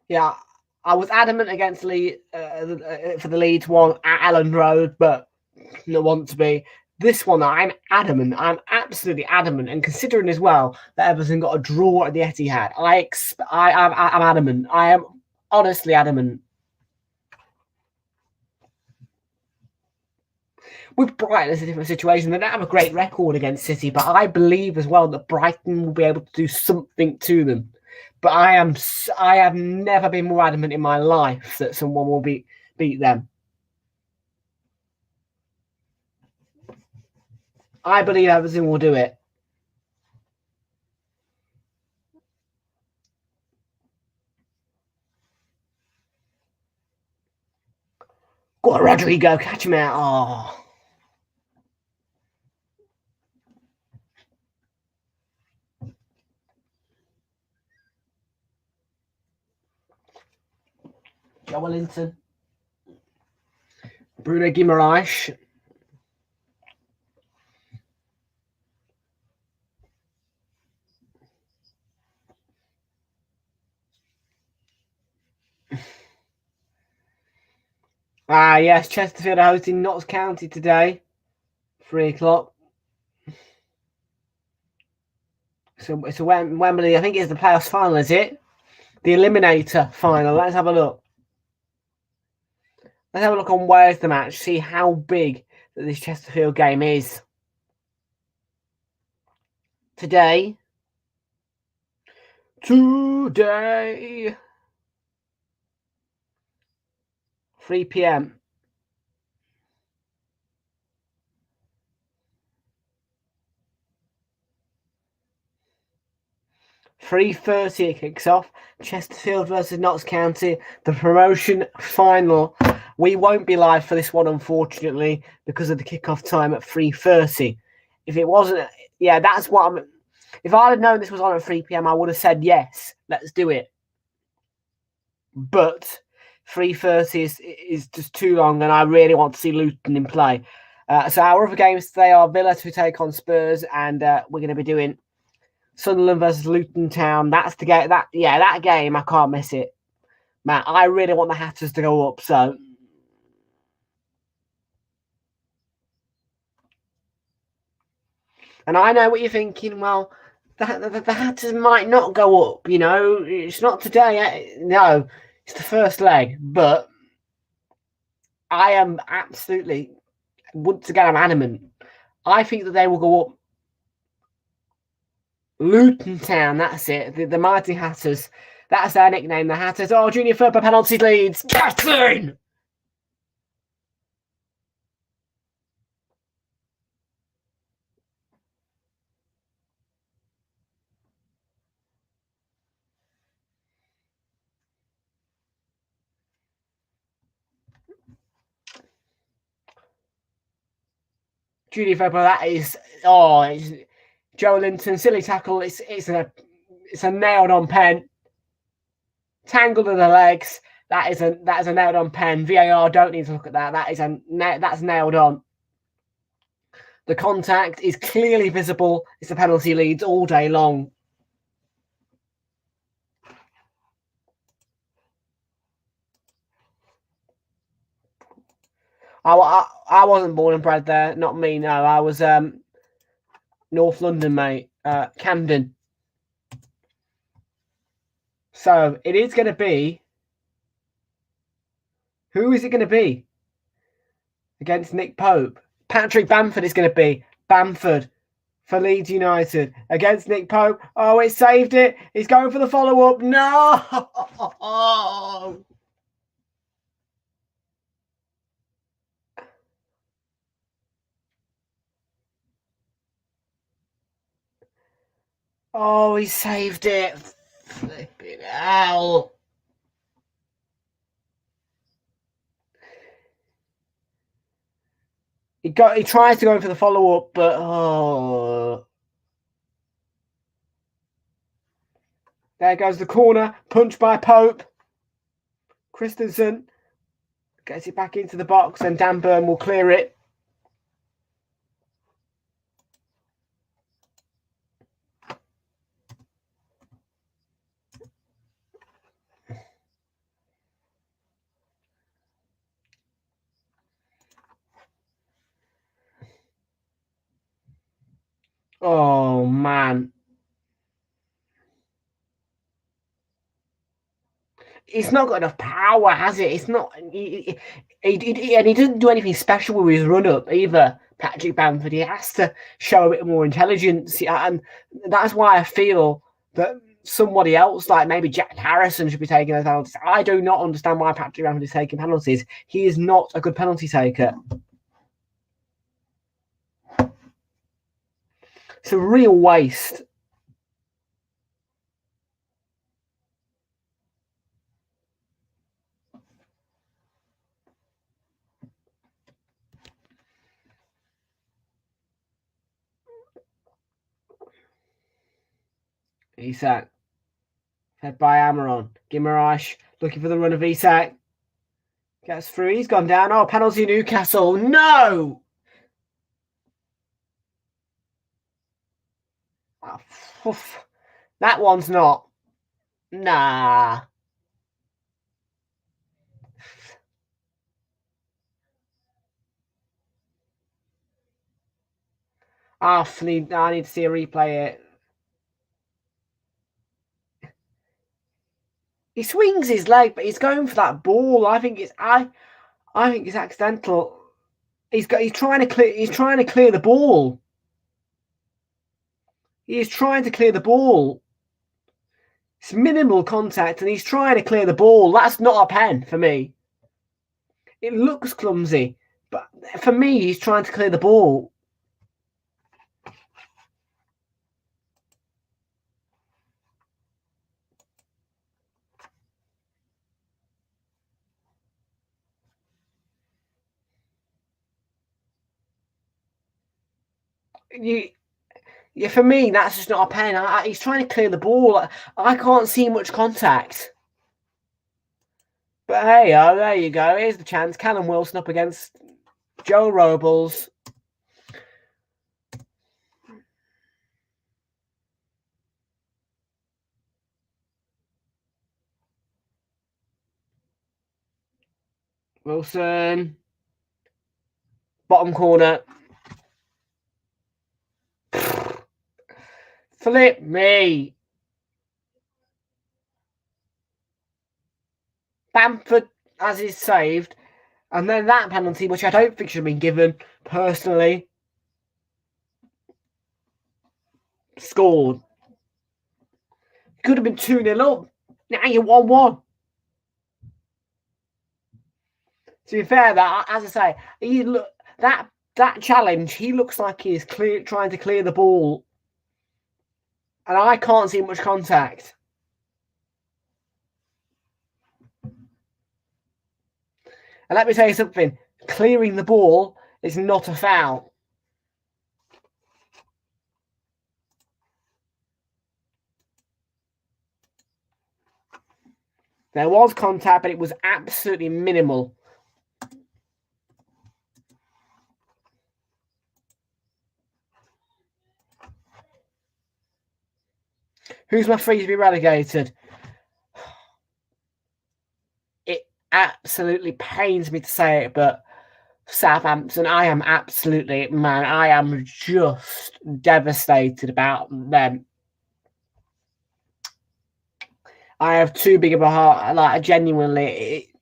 Speaker 2: Yeah, I was adamant against for the Leeds one at Ellen Road, but don't want to be. This one, I'm adamant. I'm absolutely adamant. And considering as well that Everton got a draw at the Etihad, I'm adamant. I am honestly adamant. With Brighton, it's a different situation. They don't have a great record against City, but I believe as well that Brighton will be able to do something to them. But I have never been more adamant in my life that someone will beat them. I believe Everton will do it. Go on, Rodrigo, catch him out. Oh. Wellington. Bruno Guimaraes. Yes, Chesterfield are hosting Notts County today. 3 o'clock. So it's a Wembley. I think it's the playoffs final, is it? The Eliminator final. Let's have a look. Let's have a look on Where's the Match. See how big this Chesterfield game is. Today. 3 p.m. 3:30 it kicks off. Chesterfield versus Notts County, the promotion final. We won't be live for this one, unfortunately, because of the kickoff time at 3:30. If it wasn't, yeah, that's what I'm. If I'd have known this was on at 3 p.m., I would have said yes, let's do it. But 3:30 is just too long, and I really want to see Luton in play. So our other games today are Villa to take on Spurs, and we're going to be doing Sunderland versus Luton Town. That's the game. That game, I can't miss it. Man, I really want the Hatters to go up. So, and I know what you're thinking. Well, the Hatters might not go up. You know, it's not today. No, it's the first leg. But I am absolutely, once again, I'm adamant. I think that they will go up. Luton Town, that's it. The Mighty Hatters. That's their nickname, the Hatters. Oh, Junior Ferber penalty leads. Get in! Junior Ferber, that is. Oh, it's Joe Linton, silly tackle. It's a nailed on pen. Tangled in the legs. That is a nailed on pen. VAR don't need to look at that. That's nailed on. The contact is clearly visible. It's the penalty leads all day long. I wasn't born and bred there. Not me. No, I was North London, mate. Camden. So it is going to be. Who is it going to be? Against Nick Pope. Patrick Bamford is going to be. Bamford for Leeds United against Nick Pope. Oh, it saved it. He's going for the follow-up. No! Oh, he saved it. Flipping hell. He tries to go for the follow-up, but there goes the corner. Punch by Pope. Christensen gets it back into the box, and Dan Burn will clear it. Oh, man. It's not got enough power, has it? It's not. And he doesn't do anything special with his run-up either, Patrick Bamford. He has to show a bit more intelligence. And that's why I feel that somebody else, like maybe Jack Harrison, should be taking those penalties. I do not understand why Patrick Bamford is taking penalties. He is not a good penalty taker. It's a real waste. Isak. Fed by Amaron. Guimaraes looking for the run of Isak. Gets through. He's gone down. Oh, penalty Newcastle. No! Oh, that one's not. Nah. I need to see a replay it. He swings his leg, but he's going for that ball. I think it's accidental. He's trying to clear the ball. He is trying to clear the ball. It's minimal contact, and he's trying to clear the ball. That's not a pen for me. It looks clumsy, but for me, he's trying to clear the ball. Yeah, for me, that's just not a pen. He's trying to clear the ball. I can't see much contact. But hey, there you go. Here's the chance. Callum Wilson up against Joe Robles. Wilson. Bottom corner. Flip me. Bamford as is saved. And then that penalty, which I don't think should have been given, personally. Scored. Could have been 2-0 up. Now you're 1-1. To be fair, that as I say, that challenge, he looks like he is trying to clear the ball. And I can't see much contact. And let me tell you something. Clearing the ball is not a foul. There was contact, but it was absolutely minimal. Who's my free to be relegated? It absolutely pains me to say it, but Southampton, I am just devastated about them. I have too big of a heart. Like, genuinely,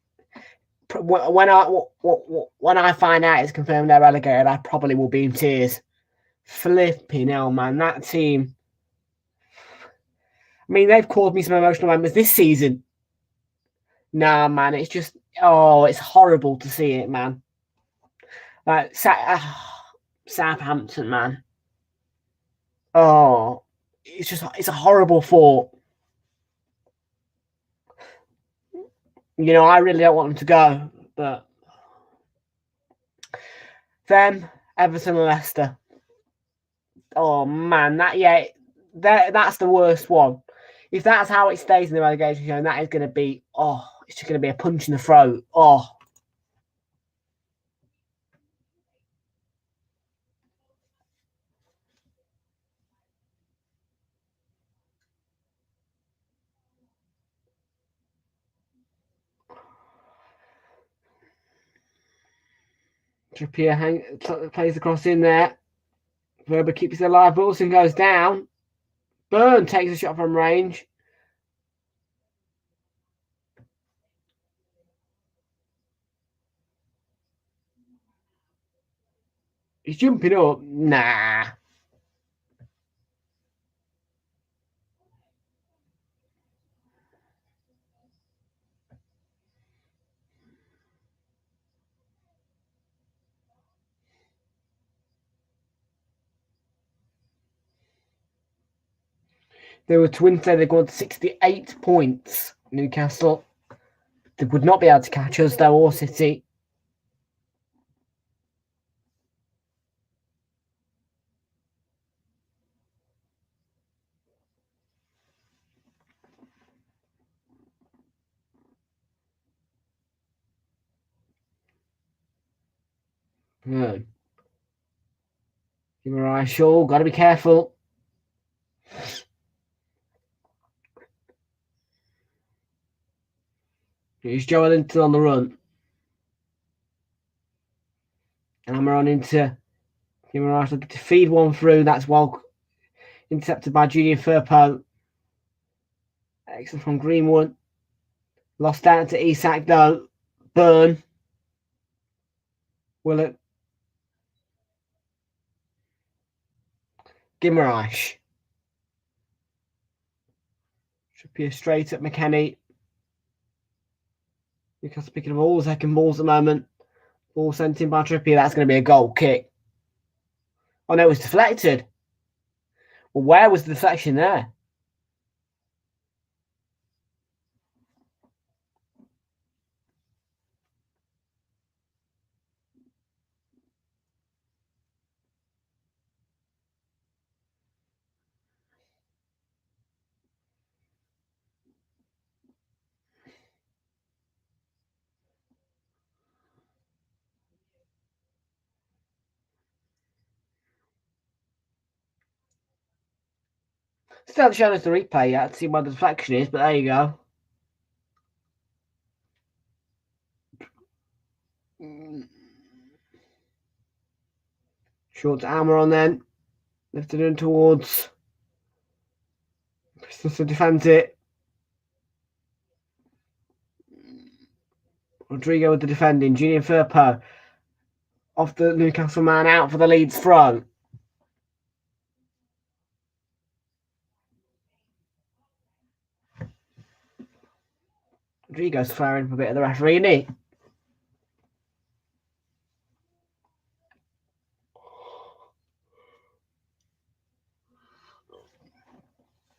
Speaker 2: when I find out it's confirmed they're relegated, I probably will be in tears. Flipping hell, man. That team. I mean, they've caused me some emotional moments this season. Nah, man, it's just, it's horrible to see it, man. Like, Southampton, man. Oh, it's a horrible thought. You know, I really don't want them to go, but them, Everton and Leicester. Oh man, that's the worst one. If that's how it stays in the relegation zone, that is going to be, it's just going to be a punch in the throat. Oh. Trippier plays the cross in there. Verba keeps it alive. Wilson goes down. Burn takes a shot from range. He's jumping up. Nah. They were to win today, they've got 68 points. Newcastle. They would not be able to catch us, though, or City. Good. Give her a Shaw, got to be careful. Here's Joelinton on the run. And we're on into Guimaraes looking to feed one through. That's well intercepted by Julian Firpo. Excellent from Greenwood. Lost out to Isak though. Burn. Willock. Guimaraes. Should be a straight at McKennie. Newcastle picking up all the second balls at the moment. Ball sent in by Trippier. That's going to be a goal kick. Oh no, it was deflected. Well, where was the deflection there? Still haven't shown us the replay yet to see where the deflection is, but there you go. Short to Almiron then. Lifted in towards Christensen defends it. Rodrigo with the defending. Julian Firpo off the Newcastle man out for the Leeds throw. Rodrigo's flaring for a bit of the referee, isn't he?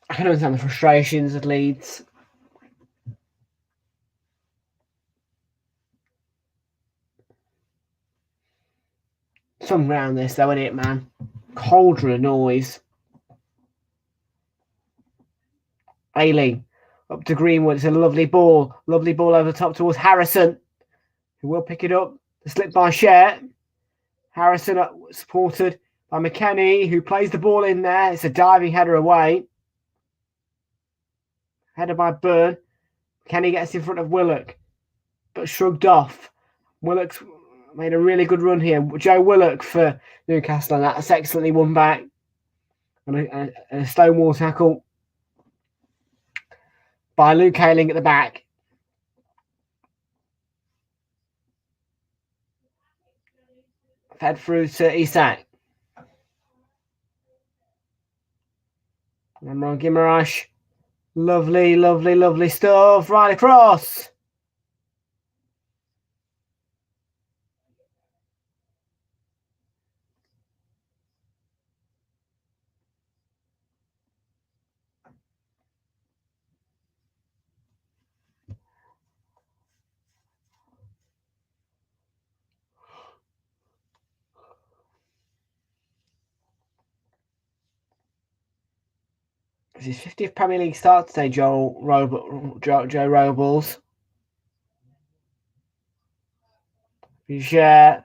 Speaker 2: I can understand the frustrations of Leeds. Some round this though, isn't it, man? Cauldron of noise. Ailing up to Greenwood. It's a lovely ball. Lovely ball over the top towards Harrison, who will pick it up. The slip by Share. Harrison supported by McKennie, who plays the ball in there. It's a diving header away. Header by Byrne. McKennie gets in front of Willock, but shrugged off. Willock's made a really good run here. Joe Willock for Newcastle, and that's excellently won back. And a stonewall tackle by Luke Ayling at the back. Fed through to Isak. And on Guimaraes. Lovely, lovely, lovely stuff. Right across. It's his 50th Premier League start today, Joe Robles. Share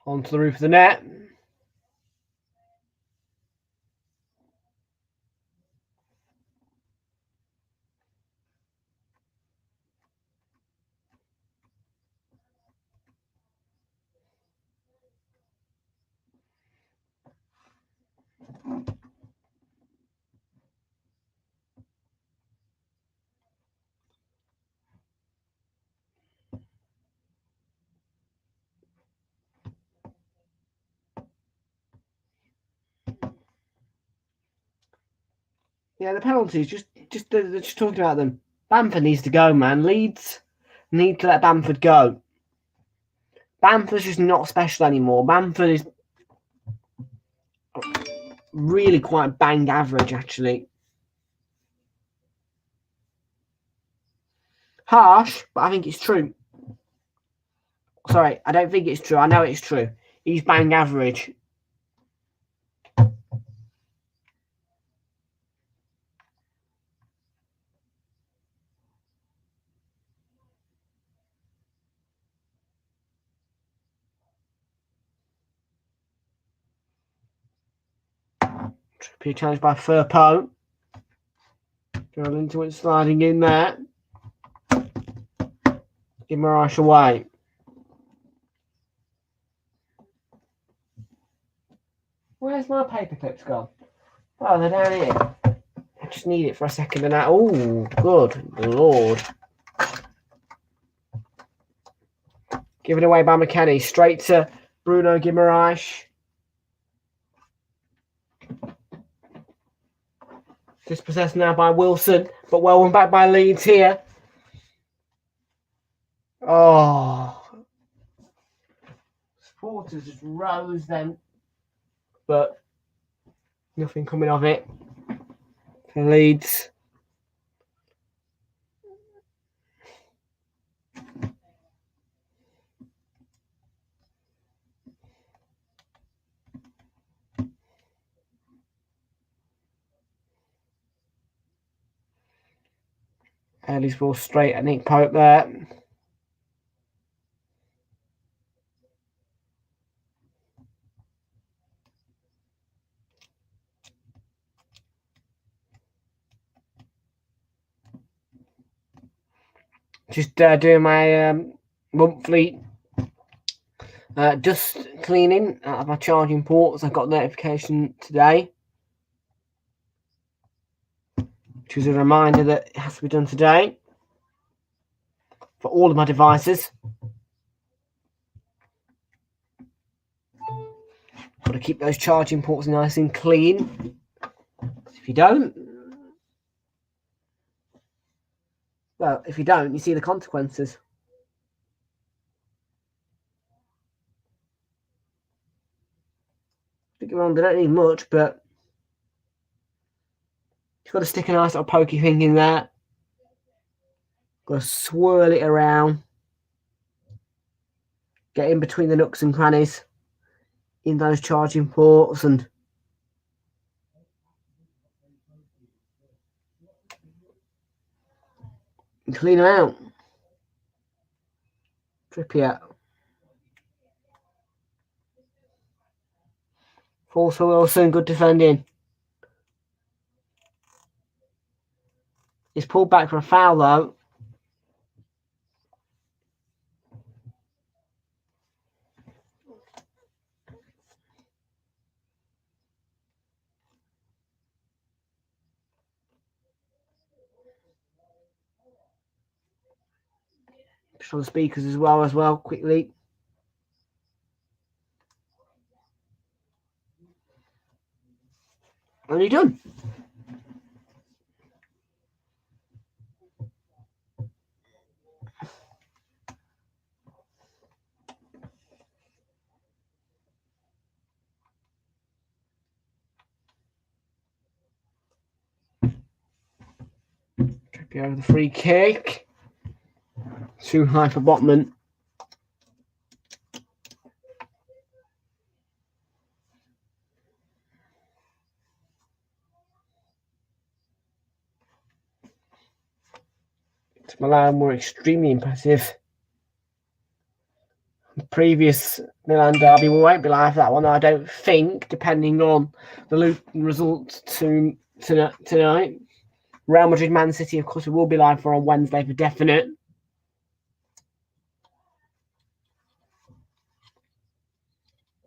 Speaker 2: onto the roof of the net. Yeah, the penalties, just talking about them. Bamford needs to go, man. Leeds need to let Bamford go. Bamford's just not special anymore. Bamford is really quite bang average, actually. Harsh, but I think it's true. Sorry, I don't think it's true. I know it's true. He's bang average. Trippier challenged by Firpo. Going into it, sliding in there. Give Mirage away. Where's my paper clips gone? Oh, they're down here. I just need it for a second and that. Oh, good lord. Given away by McKennie. Straight to Bruno Guimaraes. Dispossessed now by Wilson, but well won back by Leeds here. Oh. Supporters just rose then, but nothing coming of it for Leeds. Early's ball straight at Nick Pope there. Just doing my monthly dust cleaning out of my charging ports. I got notification today, which was a reminder that it has to be done today for all of my devices. Got to keep those charging ports nice and clean. If you don't, well, if you don't, you see the consequences. Stick around, they don't need much, but you've got to stick a nice little pokey thing in there. Got to swirl it around. Get in between the nooks and crannies in those charging ports and clean them out. Trippier. Falls for Wilson, good defending. He's pulled back for a foul though. Push on the speakers as well, quickly. And you're done. Trippier over the free kick. Too high for Botman. Milan were extremely impressive. The previous Milan derby won't be live for that one, I don't think, depending on the Luton results tonight. Real Madrid Man City, of course, we will be live for on Wednesday for definite.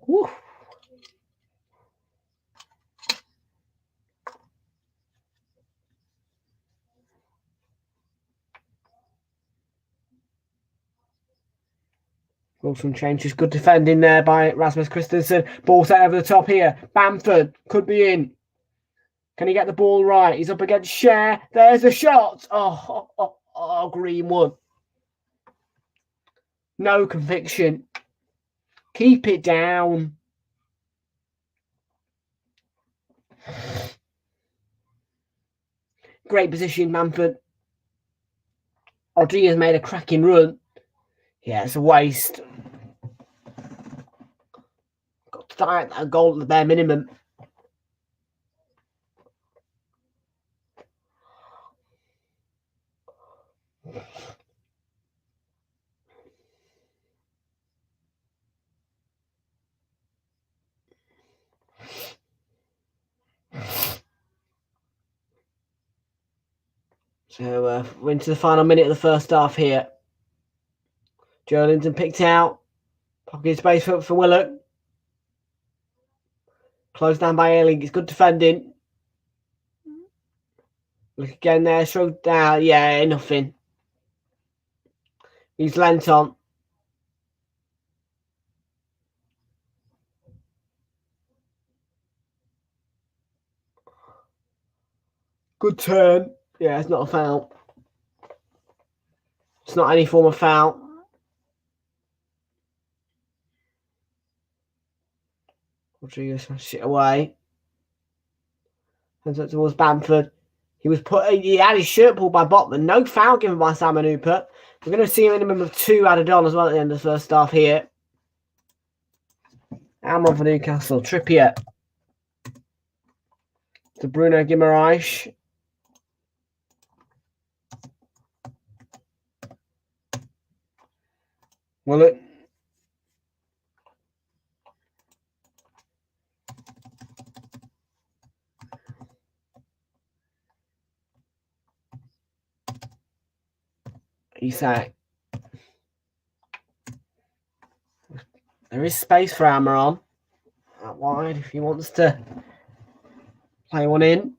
Speaker 2: Woo. Wilson changes. Good defending there by Rasmus Christensen. Ball set over the top here. Bamford could be in. Can he get the ball right? He's up against Cher. There's the shot. Oh, Greenwood. No conviction. Keep it down. Great position, Bamford. Rodriguez made a cracking run. Yeah, it's a waste. Got to tie that goal at the bare minimum. So we're into the final minute of the first half here. Joelinton picked out. Pocket space for Willock. Closed down by Ayling. It's good defending. Look again there. Stroked down. Yeah, nothing. He's lent on. Good turn. Yeah, it's not a foul. It's not any form of foul. Rodriguez smashed it away. Hands up towards Bamford. He had his shirt pulled by Botman. No foul given by Simon Hooper. We're going to see a minimum of 2 added on as well at the end of the first half here. Amron for Newcastle. Trippier. To Bruno Guimaraes. Willock. Isak. There is space for Amaron out wide if he wants to play one in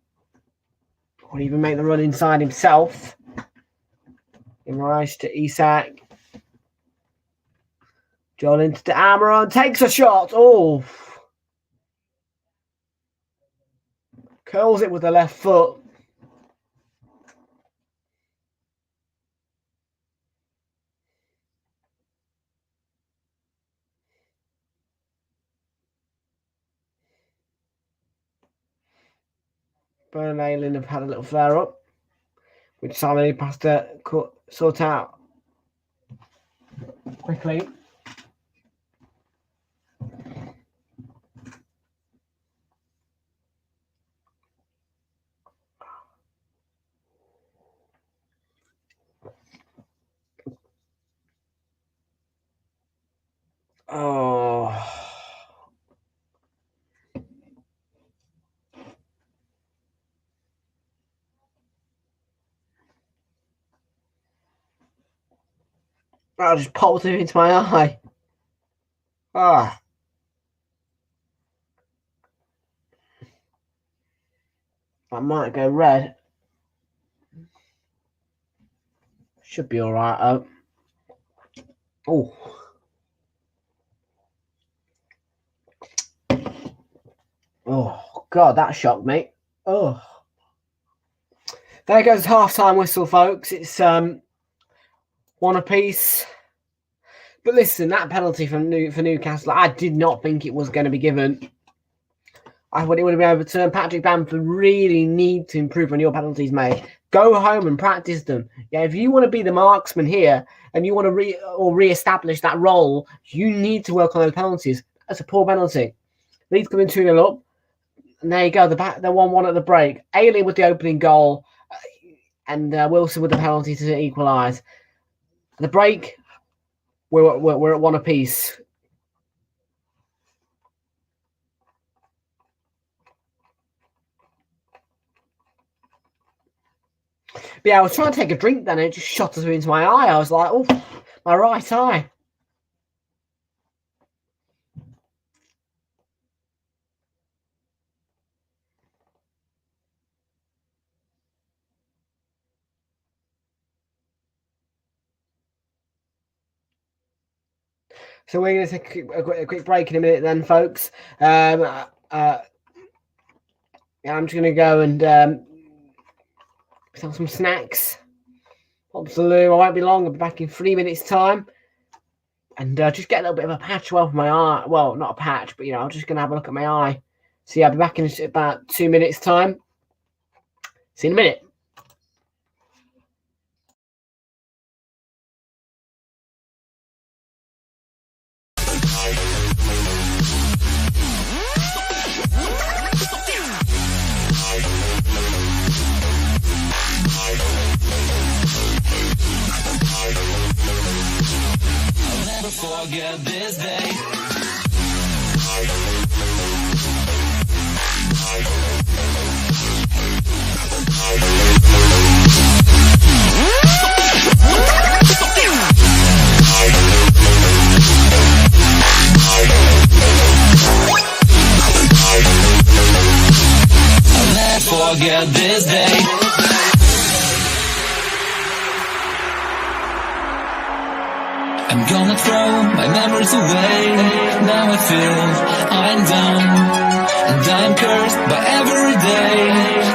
Speaker 2: or even make the run inside himself. Guimaraes to Isak. Joelinton to Amaron. Takes a shot. Oh. Curls it with the left foot. Bernard and Ayling have had a little flare up, which Simon has to sort out quickly. Oh. I just popped it into my eye. Ah. I might go red. Should be alright. Oh. Oh, God, that shocked me. Oh. There goes the half-time whistle, folks. It's one apiece. But listen, that penalty for Newcastle, I did not think it was going to be given. I thought it would have been overturned. Patrick Bamford really need to improve on your penalties, mate. Go home and practice them. Yeah, if you want to be the marksman here and you want to re-establish that role, you need to work on those penalties. That's a poor penalty. Leeds coming 2-0 up. And there you go. They're 1-1 at the break. Ayling with the opening goal. And Wilson with the penalty to equalise. The break, we're at one apiece. But yeah, I was trying to take a drink then and it just shot us into my eye. I was like, oh, my right eye. So we're going to take a quick break in a minute then, folks. Yeah, I'm just going to go and have some snacks. Pop to the loo. I won't be long. I'll be back in 3 minutes' time. And just get a little bit of a patch off my eye. Well, not a patch, but, I'm just going to have a look at my eye. So yeah, I'll be back in about 2 minutes' time. See you in a minute.
Speaker 1: I'll never forget this day. I'll never forget this day. I'm gonna throw my memories away. Now I feel I'm down, and I'm cursed by every day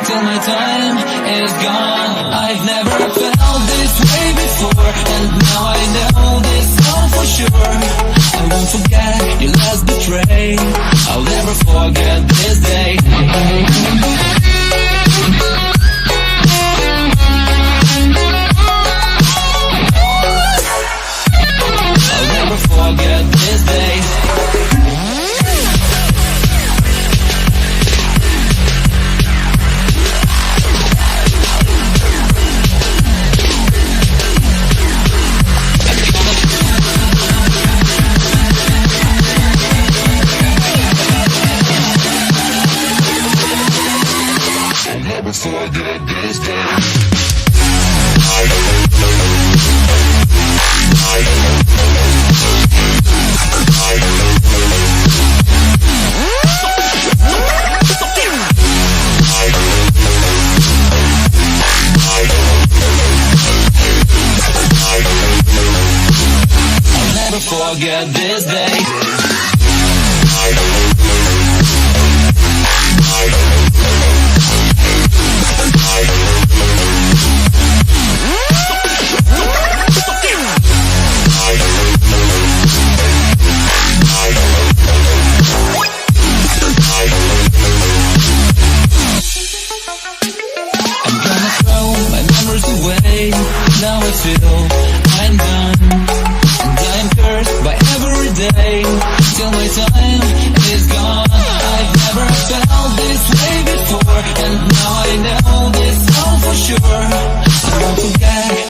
Speaker 1: till my time is gone. I've never felt this way before, and now I know this all for sure. I won't forget your last betray. I'll never forget this day. I'll never forget this day. I'll never forget this day. I'll never forget this day. I'm gonna throw my memories away. Now I feel I'm done, and I'm cursed by every day till my time is gone. I've never felt this way before, and now I know this all for sure. I won't forget.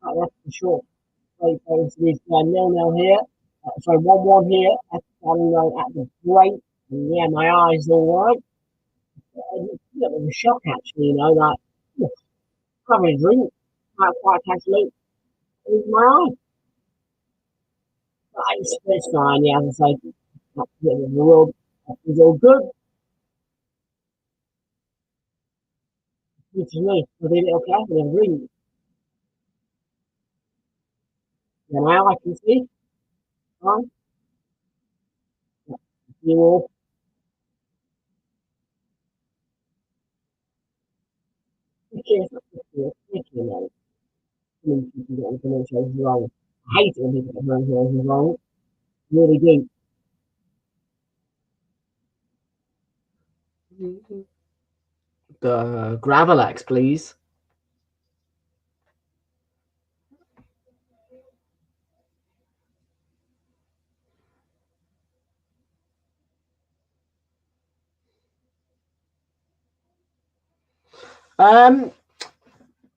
Speaker 2: That's for sure. So it's 0-0 here. Sorry, 1-1 here. At the break. And yeah, my eyes all right. It was a shock actually, like having a drink, quite casually, in my eye. But it's fine, yeah, as I say, that's the end of the world. It's all good. Good to me. I did it okay, I had a drink. And now I can see. Fine. You all. Thank you, man. When people get pronunciations wrong. I hate it when people get pronunciations wrong. Really do. The Gravelax, please.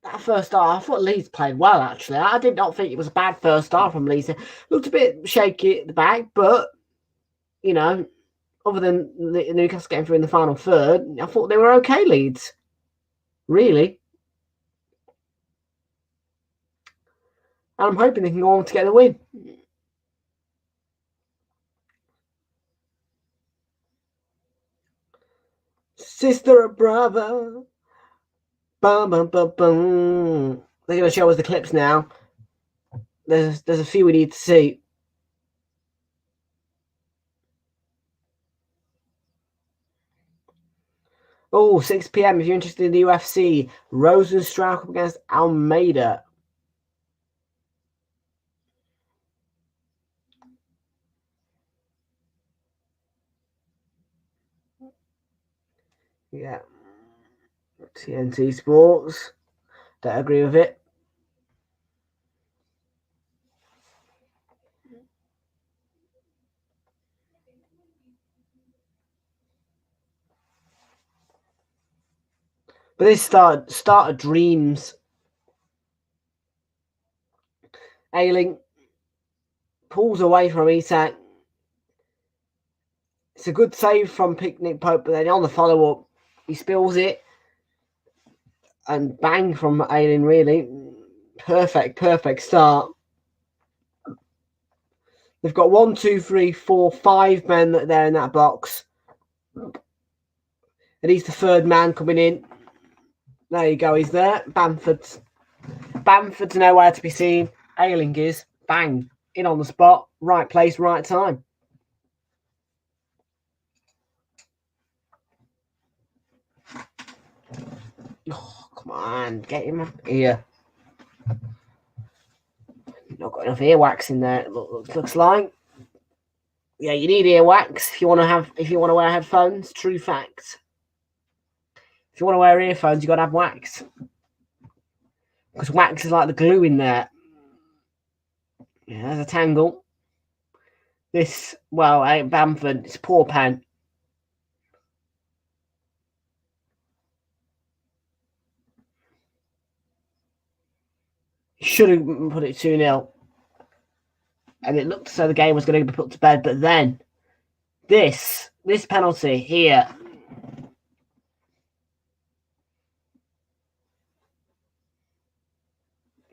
Speaker 2: That first half, I thought Leeds played well, actually. I did not think it was a bad first half from Leeds. It looked a bit shaky at the back, but, other than Newcastle getting through in the final third, I thought they were okay, Leeds. Really. And I'm hoping they can go on to get the win. Sister or brother. Bum, bum, bum, bum. They're going to show us the clips now. There's a few we need to see. Oh, 6 p.m. if you're interested in the UFC. Rosenstruck up against Almeida. Yeah. TNT Sports. Don't agree with it. But this start of dreams. Ayling pulls away from Isak. It's a good save from Picnic Pope, but then on the follow-up, he spills it. And bang from Ayling, really. Perfect start. They've got 1, 2, 3, 4, 5 men there in that box. And he's the third man coming in. There you go, he's there. Bamford's nowhere to be seen. Ayling is. Bang. In on the spot. Right place, right time. Oh, come on. Get him up here. Not got enough earwax in there, it looks like. Yeah, you need earwax if you want to wear headphones. True fact. If you want to wear earphones, you got to have wax. Because wax is like the glue in there. Yeah, there's a tangle. This, well, ain't Bamford. It's poor pen. He should have put it 2-0. And it looked as though the game was going to be put to bed. But then, this penalty here.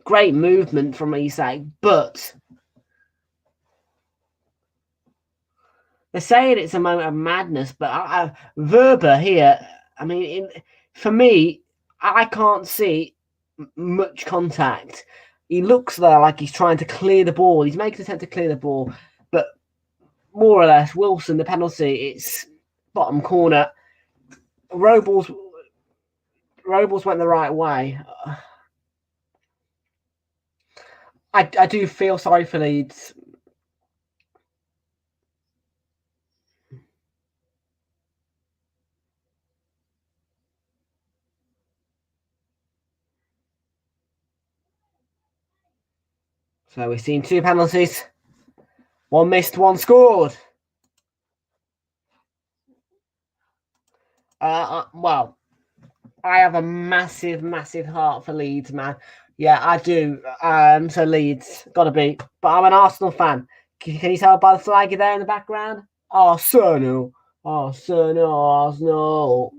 Speaker 2: Great movement from Isak, but they're saying it's a moment of madness. But Verber here, I mean, for me, I can't see much contact. He looks there like he's trying to clear the ball. He's making an attempt to clear the ball, but more or less, Wilson, the penalty, it's bottom corner. Robles went the right way. I do feel sorry for Leeds. So we've seen 2 penalties. 1 missed, 1 scored. Well, I have a massive heart for Leeds, man. Yeah, I do. So Leeds, gotta be. But I'm an Arsenal fan. Can you tell by the flag there in the background? Arsenal, Arsenal.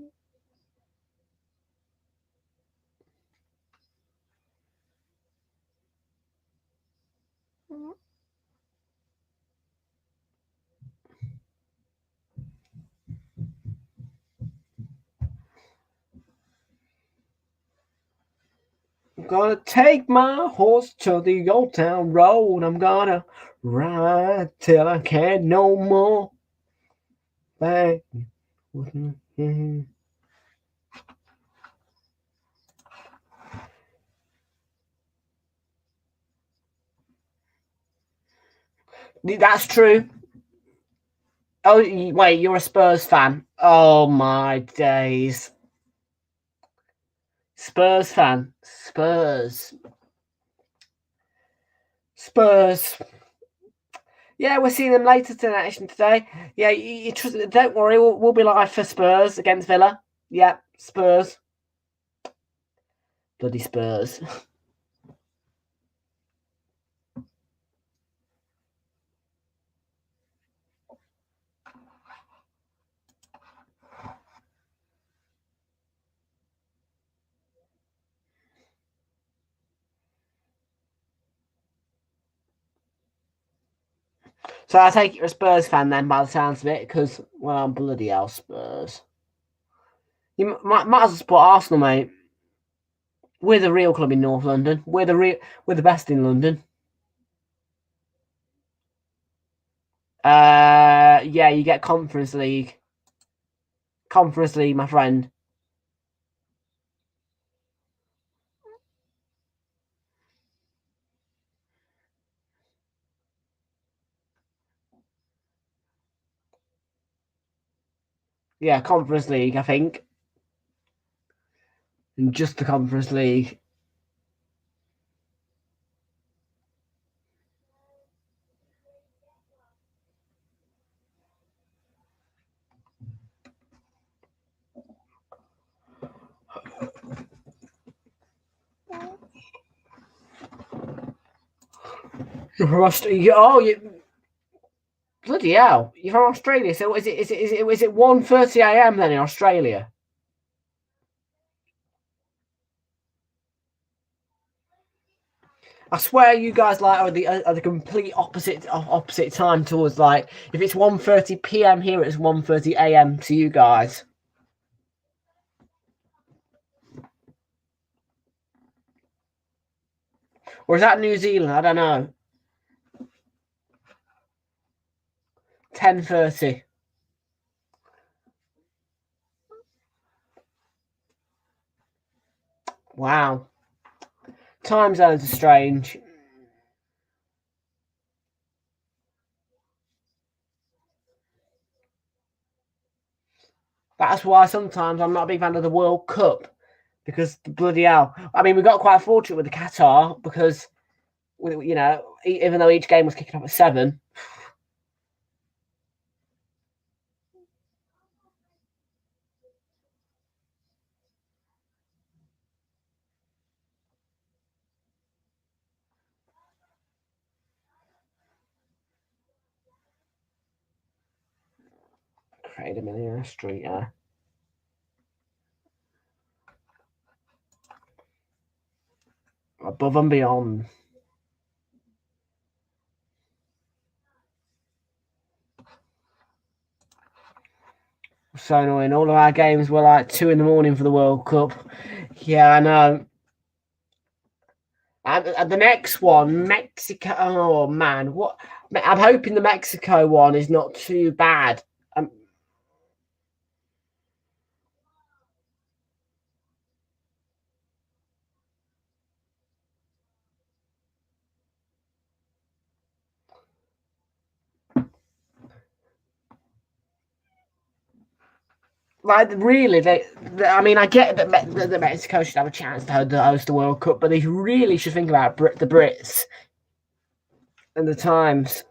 Speaker 2: I'm gonna take my horse to the old town road. I'm gonna ride till I can't no more. Bang. That's true. Oh, wait, you're a Spurs fan. Oh, my days. Spurs fan. Spurs. Yeah, we're seeing them later tonight today. Yeah, don't worry, we'll be live for Spurs against Villa. Yeah, Spurs. Bloody Spurs. So I take you're a Spurs fan then, by the sounds of it, because, well, bloody hell, Spurs. You might as well support Arsenal, mate. We're the real club in North London. We're the best in London. Yeah, you get Conference League. Conference League, my friend. Yeah, Conference League, I think. in just the Conference League. Bloody hell! You're from Australia, so is it 1:30 a.m. then in Australia? I swear you guys are the complete opposite time towards, like, if it's 1:30 p.m. here, it's 1:30 a.m. to you guys. Or is that New Zealand? I don't know. 10:30. Wow. Time zones are strange. That's why sometimes I'm not a big fan of the World Cup, because bloody hell. I mean, we got quite fortunate with the Qatar because, you know, even though each game was kicking off at 7. Created a millionaire street, yeah. Above and beyond. So annoying. All of our games were like 2 in the morning for the World Cup. Yeah, I know. And the next one, Mexico. Oh man, what? I'm hoping the Mexico one is not too bad. Like, really, I mean, I get that the Mexico should have a chance to host the World Cup, but they really should think about the Brits and the times.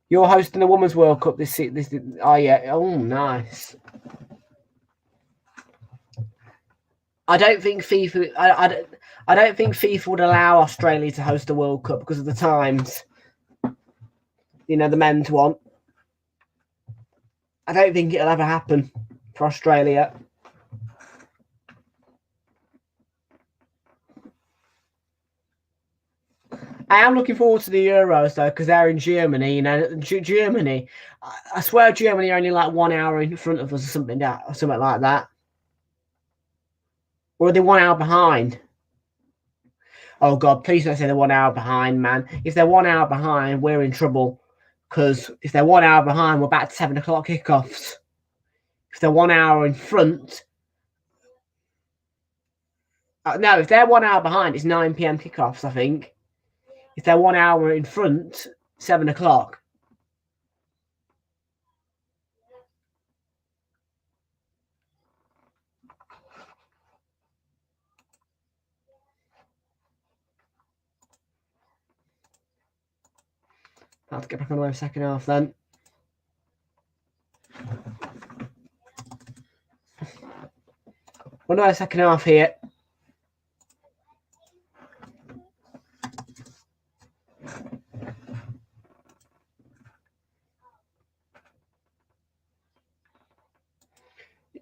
Speaker 2: You're hosting the Women's World Cup this. Oh yeah. Oh, nice. I don't think FIFA. I don't think FIFA would allow Australia to host the World Cup because of the times. You know, the men's one. I don't think it'll ever happen for Australia. I am looking forward to the Euros though, because they're in Germany. You know, Germany. I swear, Germany are only like 1 hour in front of us, or something like that. Or are they 1 hour behind? Oh God, please don't say they're 1 hour behind, man. If they're 1 hour behind, we're in trouble. Because if they're 1 hour behind, we're back to 7 o'clock kickoffs. If they're 1 hour in front, no, if they're 1 hour behind, it's 9 p.m. kickoffs, I think. If they're 1 hour in front, 7 o'clock. I'll have to get back on the second half then. Well, no, second half here.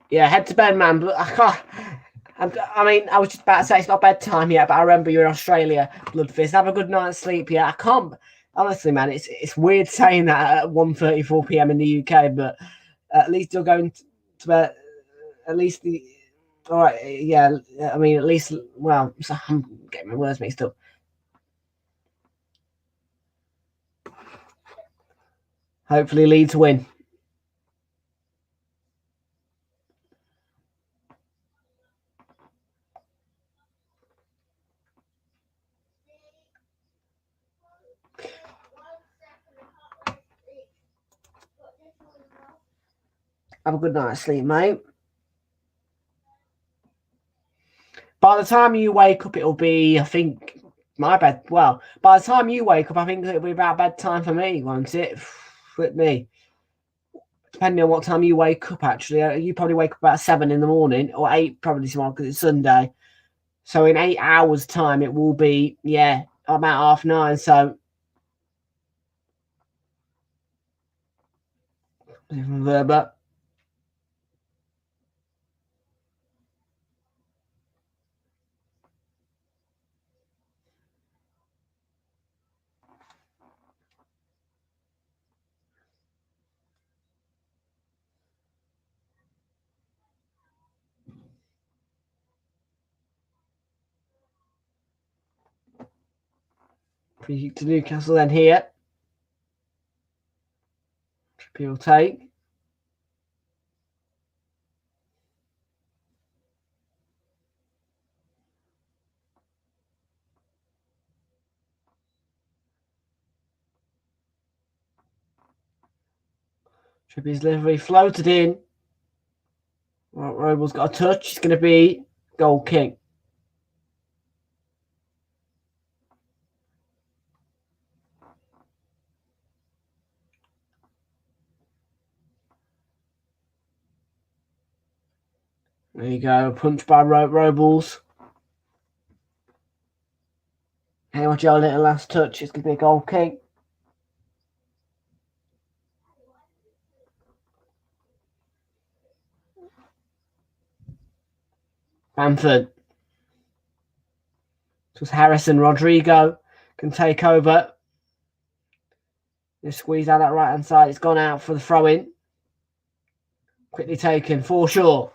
Speaker 2: Yeah, head to bed, man. But I can't. I mean, I was just about to say it's not bedtime yet, but I remember you're in Australia, Bloodfist. Have a good night's sleep. Yeah, I can't. Honestly, man, it's weird saying that at 1:34 p.m. in the UK, but at least you're going to bed. At least the. All right, yeah. I mean, at least. Well, I'm getting my words mixed up. Hopefully, Leeds win. Have a good night's sleep, mate. By the time you wake up, it'll be, I think, my bed. Well, by the time you wake up, I think it'll be about bedtime for me, won't it? With me. Depending on what time you wake up, actually. You probably wake up about 7 in the morning, or 8 probably tomorrow because it's Sunday. So in 8 hours' time, it will be, yeah, about 9:30. So but free kick to Newcastle then here. People take. Trippier's delivery floated in. Robles got a touch. It's going to be goal kick. There you go. Punch by Robles. Hayward Joe little last touch. It's going to be a goal kick. Bamford. This was Harrison. Rodrigo can take over. Just squeeze out that right hand side. It's gone out for the throw in. Quickly taken. Forshaw.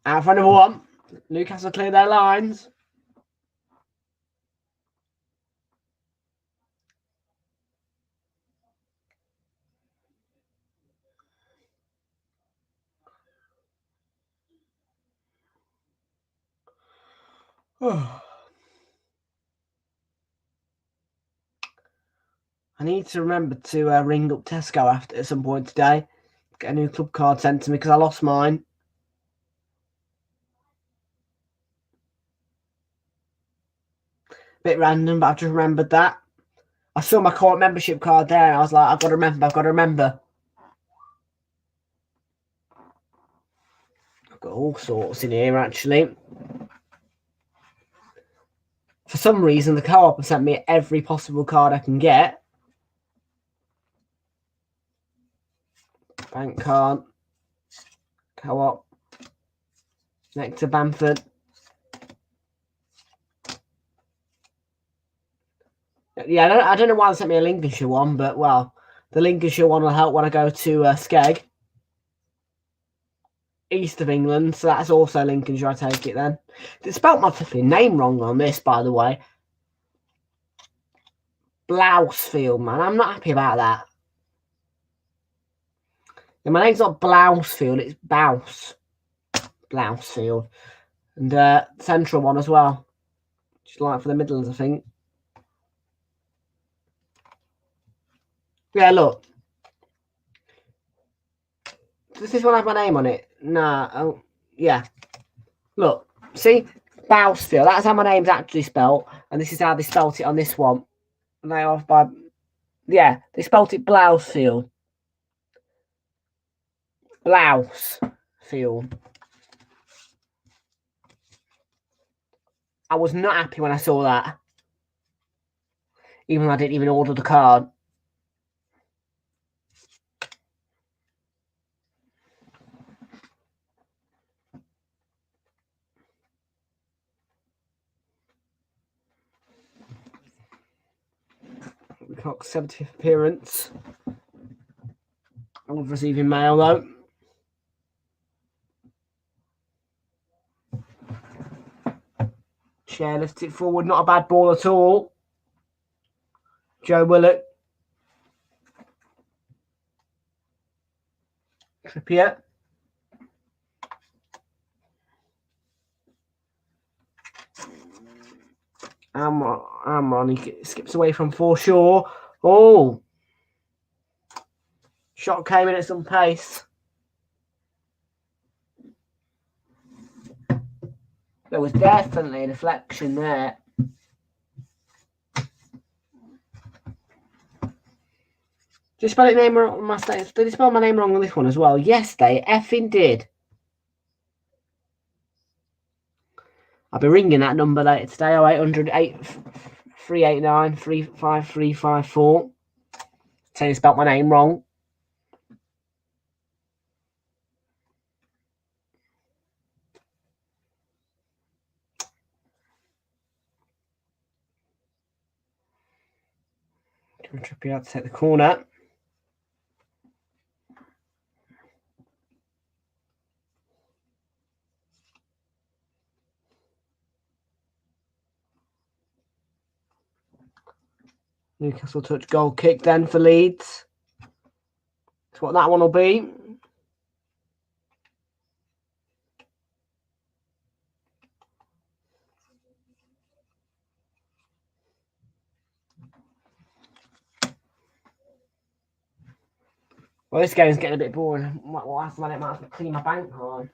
Speaker 2: Out for number 1. Newcastle clear their lines. I need to remember to ring up Tesco at some point today. Get a new club card sent to me because I lost mine. Bit random, but I've just remembered that. I saw my court membership card there and I was like, I've got to remember. I've got all sorts in here, actually. For some reason, the co-op have sent me every possible card I can get. Bank card. Co-op. Next to Bamford. Yeah, I don't know why they sent me a Lincolnshire one, but, well, the Lincolnshire one will help when I go to Skeg. East of England, so that's also Lincolnshire, I take it then. They spelt my flipping name wrong on this, by the way. Blousefield, man. I'm not happy about that. And my name's not Blousefield, it's Bouse. Blousefield. And central one as well. Just like for the Midlands, I think. Yeah, look. Does this one have my name on it? Nah. Oh, yeah. Look. See? Bousefield. That's how my name's actually spelled. And this is how they spelt it on this one. And they off by... Yeah, they spelt it Blousefield. Blousefield. I was not happy when I saw that. Even though I didn't even order the card. Cox's 70th appearance. I love receiving mail though. Chair lifts it forward. Not a bad ball at all. Joe Willock. Trippier. Amron. He skips away from Forshaw. Oh. Shot came in at some pace. There was definitely a deflection there. Did you spell it name wrong on my status? Did you spell my name wrong on this one as well? Yes, they effing did. I'll be ringing that number later today. 0800 389 35354. Say you spelt my name wrong. Trippier to take the corner. Newcastle touch goal kick then for Leeds. That's what that one will be. Well, this game's getting a bit boring. Well, last minute, I might have to clean my bank card.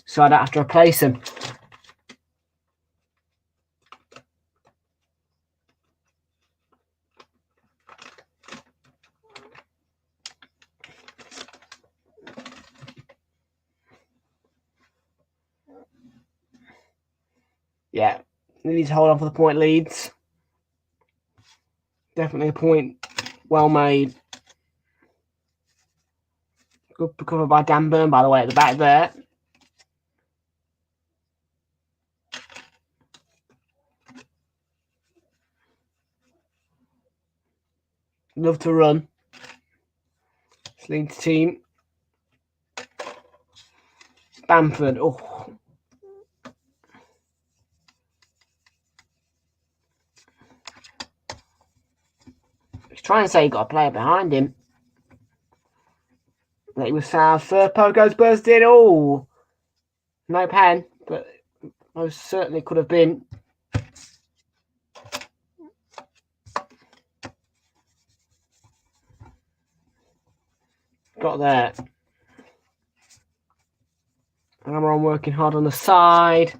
Speaker 2: So I don't have to replace him. Yeah, we need to hold on for the point, Leeds. Definitely a point well made. Good recover by Dan Burn, by the way, at the back there. Love to run. It's Leeds team. Bamford. Oh. He's trying to say he got a player behind him. That he was fouled. Firpo goes bursting. Oh. No pen, but most certainly could have been. Got there. Cameron working hard on the side.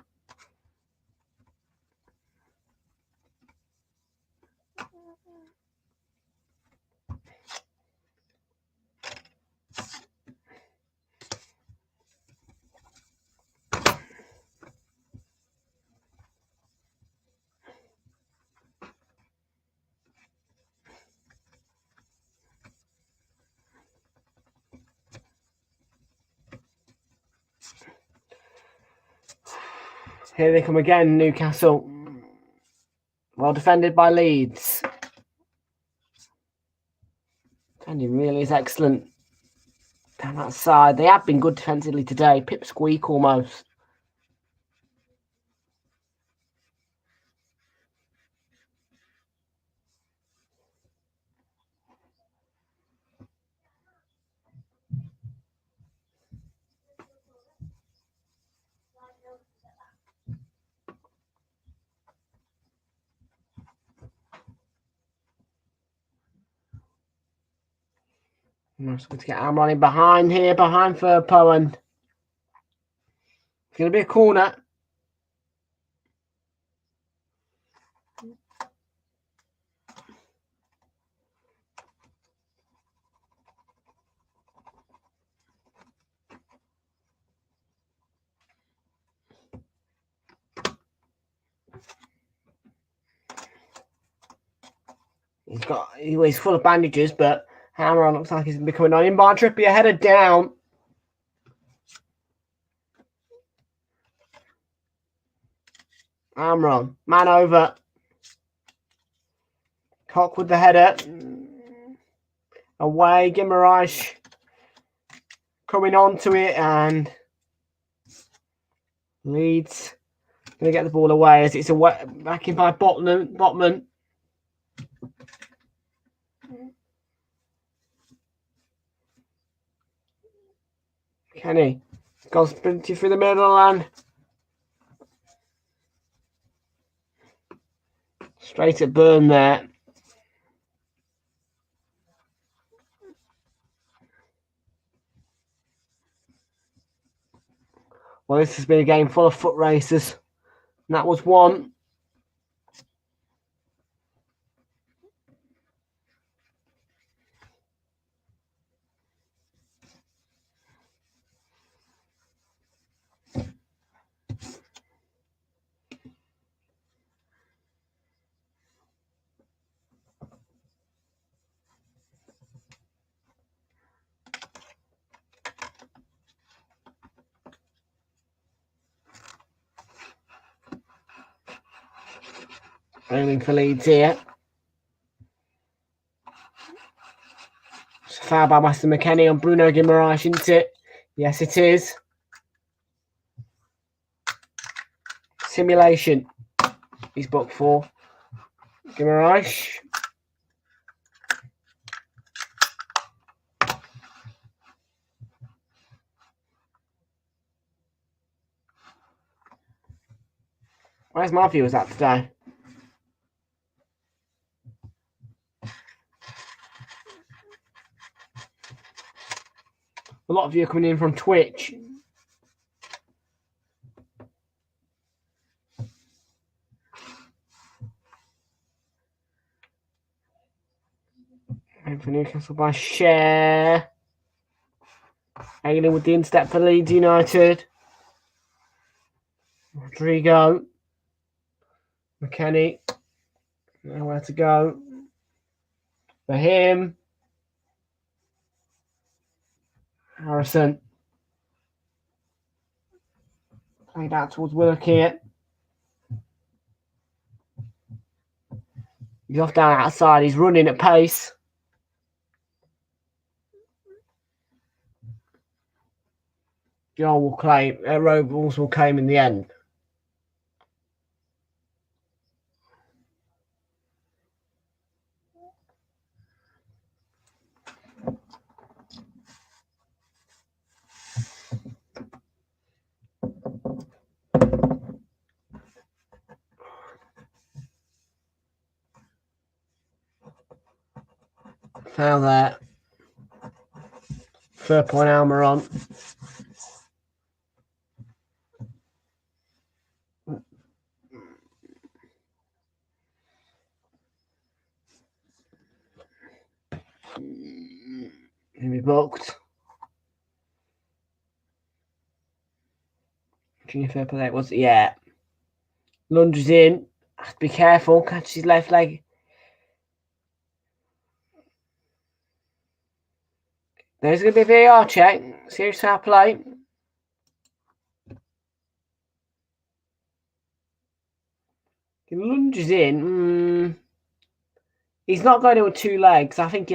Speaker 2: Here they come again, Newcastle. Well defended by Leeds. Defending really is excellent. Down that side. They have been good defensively today. Pip squeak almost. Nice good to get Amron in behind here, behind Firpo, and it's going to be a corner. He's full of bandages, but Hammer looks like he's becoming on in by Trippier, headed down. Amron, man over. Cock with the header. Away, Guimaraes coming onto it, and Leeds going to get the ball away as it's away, back in by Botman. Kenny goes sprinting through the middle and straight at Burn there. Well, this has been a game full of foot races. And that was one. Aiming for Leeds here. It's a foul by Weston McKennie on Bruno Guimaraes, isn't it? Yes, it is. Simulation. He's booked for Guimaraes. Where's my viewers at today? A lot of you are coming in from Twitch. And for Newcastle by Share. Ailing with the instep for Leeds United. Rodrigo. McKennie. Nowhere to go. For him. Harrison. Played out towards Willock here. He's off down outside. He's running at pace. John will claim. Robles will claim in the end. Foul there. 3rd point Almiron. He'll be booked. Junior fair play. Was it? Yeah. Lunges in. Has to be careful. Catches his left leg. There's going to be a VAR check. Serious foul play. He lunges in. He's not going in with 2 legs. I think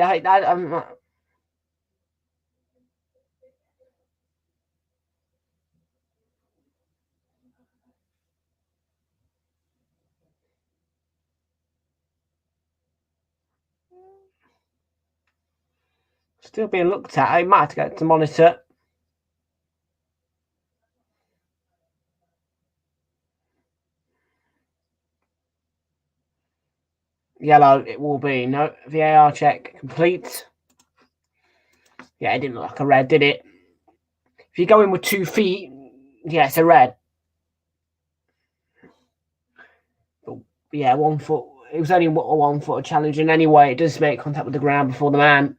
Speaker 2: still being looked at. I might have to get to monitor. Yellow, it will be. No, VAR check complete. Yeah, it didn't look like a red, did it? If you go in with 2 feet, yeah, it's a red. But yeah, 1 foot. It was only a 1 foot challenge, and anyway, it does make contact with the ground before the man.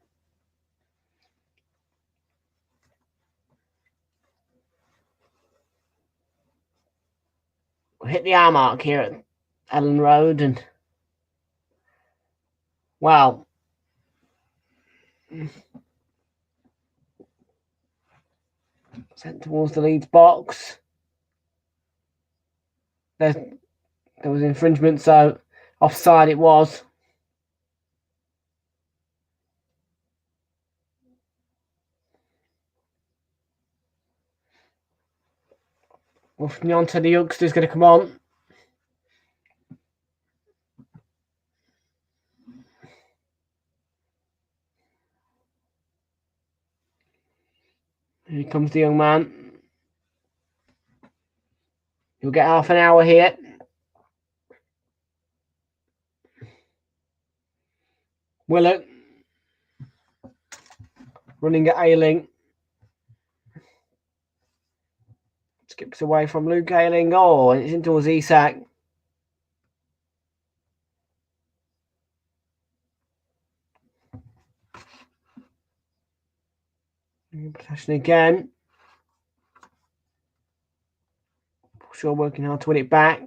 Speaker 2: We'll hit the hour mark here at Ellen Road, and well, sent towards the Leeds box. There was infringement, so offside it was. Nyonta, the youngster's going to come on. Here comes the young man. You'll get half an hour here. Willock. Running at Ailing. Skips away from Luke Ayling. Oh, and it's in towards Isak. Possession again. Shaw working hard to win it back.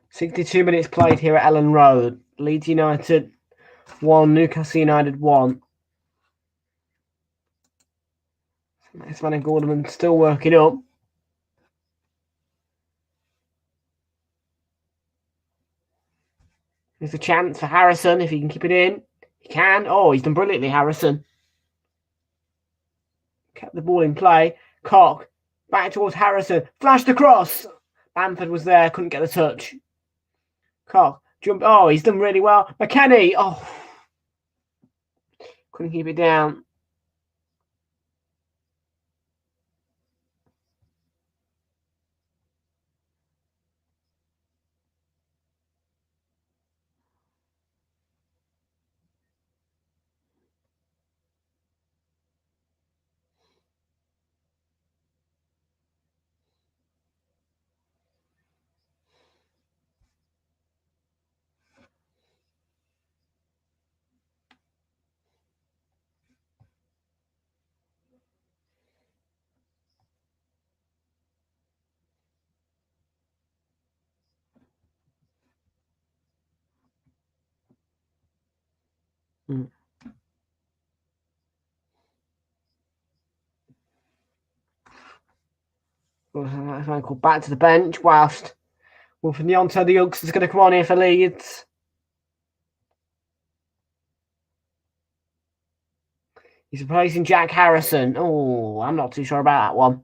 Speaker 2: "62 minutes played here at Ellen Road. Leeds United 1, Newcastle United 1. This man and Gorderman still working up. There's a chance for Harrison if he can keep it in. He can. Oh, he's done brilliantly, Harrison. Kept the ball in play. Cock. Back towards Harrison. Flashed across. Bamford was there. Couldn't get the touch. Cock. Jump. Oh, he's done really well. McKennie. Oh. Couldn't keep it down. Called back to the bench whilst Wolf and Nyonto, the youngster's going to come on here for Leeds. He's replacing Jack Harrison. Oh, I'm not too sure about that one.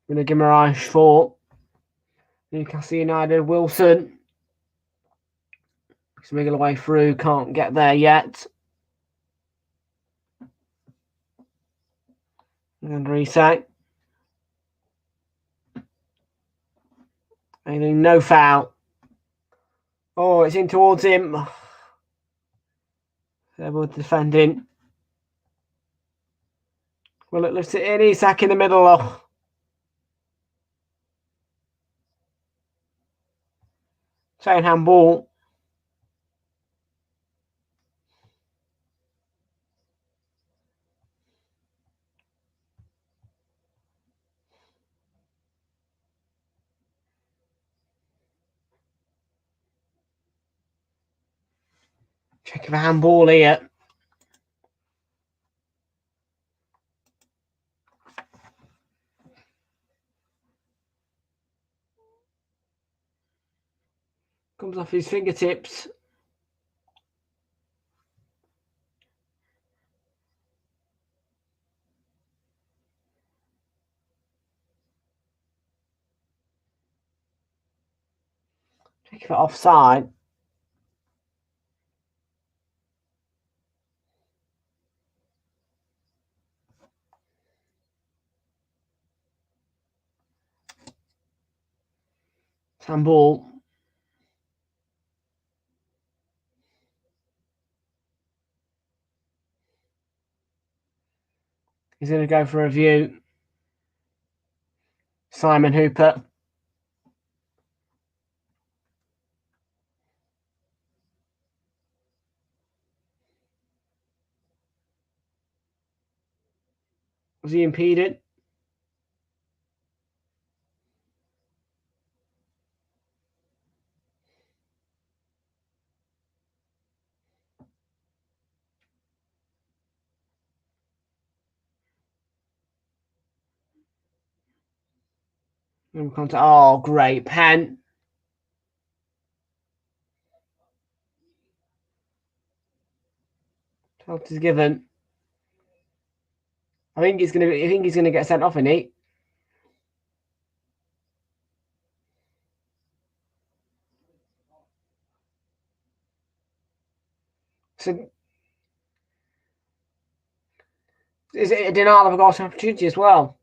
Speaker 2: Going to give him a rush for Newcastle United. Wilson. He's wriggle away through. Can't get there yet. And reset. No foul. Oh, it's in towards him. They're both defending. Well, it lifts it in. Isak in the middle. Oh. Second handball. Check of a handball here. Comes off his fingertips. Check if it offside. Handball. He's going to go for a review. Simon Hooper. Was he impeded? Oh, great pen. Penalty is given. I think he's going to get sent off, isn't he? So is it a denial of a goal opportunity as well?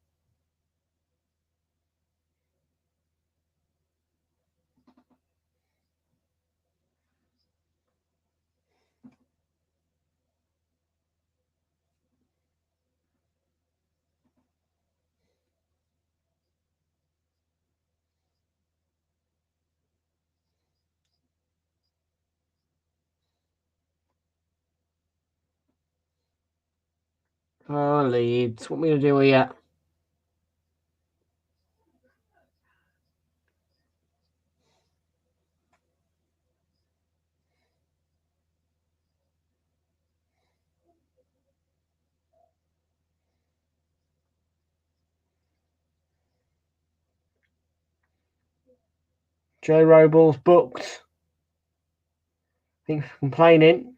Speaker 2: Oh, Leeds. What are we going to do here? Joe Robles booked. I think complaining.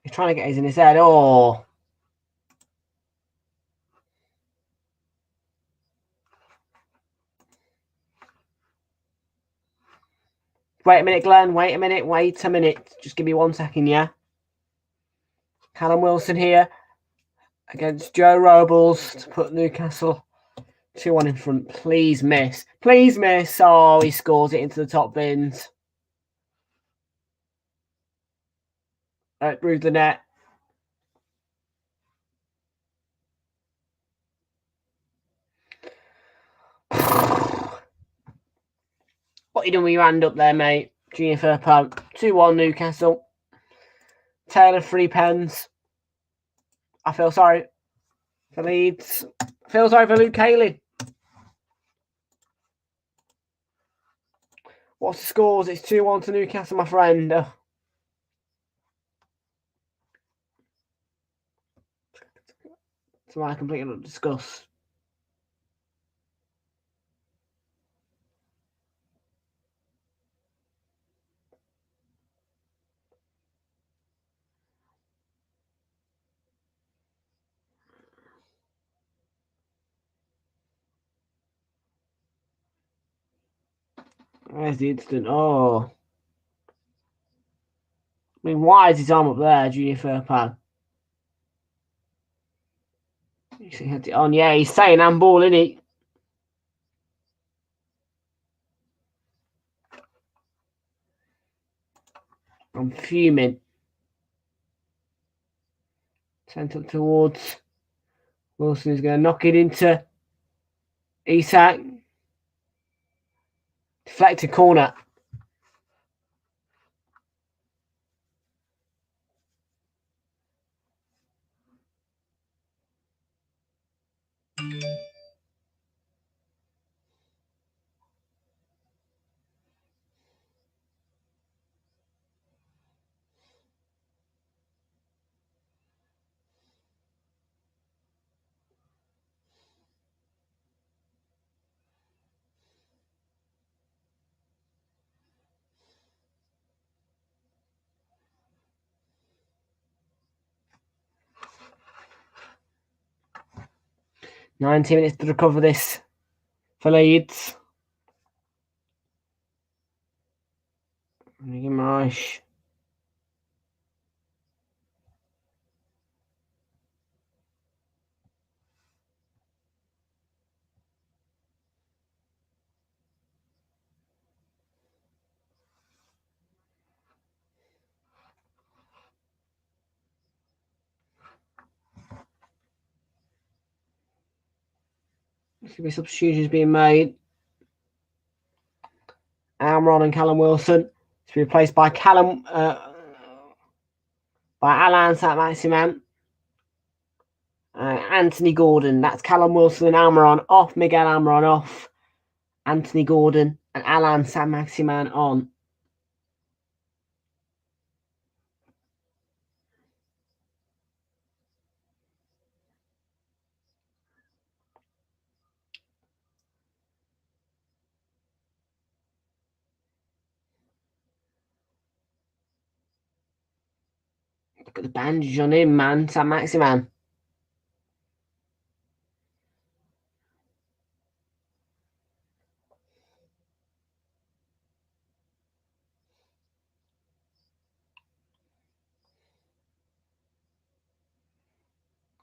Speaker 2: He's trying to get his in his head. Oh. Wait a minute, Glenn. Wait a minute. Just give me 1 second, yeah? Callum Wilson here against Joe Robles to put Newcastle 2-1 in front. Please miss. Please miss. Oh, he scores it into the top bins. Through the net. What are you doing with your hand up there, mate? Junior Firpo. 2-1 Newcastle. Taylor 3 pens. I feel sorry for Leeds. I feel sorry for Luke Cayley. What's the scores? It's 2-1 to Newcastle, my friend. So I completely not discuss. Where's the instant? Oh. I mean, why is his arm up there, Junior Firpo? He had it on. Yeah, he's saying handball, isn't he? I'm fuming. Sent up towards Wilson. Is going to knock it into Isak. Deflected corner. Nineteen minutes to recover this for Leeds. Marsh. Could be substitutions being made. Almiron and Callum Wilson to be replaced by Alan Saint-Maximin. Anthony Gordon. That's Callum Wilson and Almiron off. Miguel Almiron off. Anthony Gordon and Alan Saint-Maximin on. Look at the bandage on him, man. Saint-Maximin.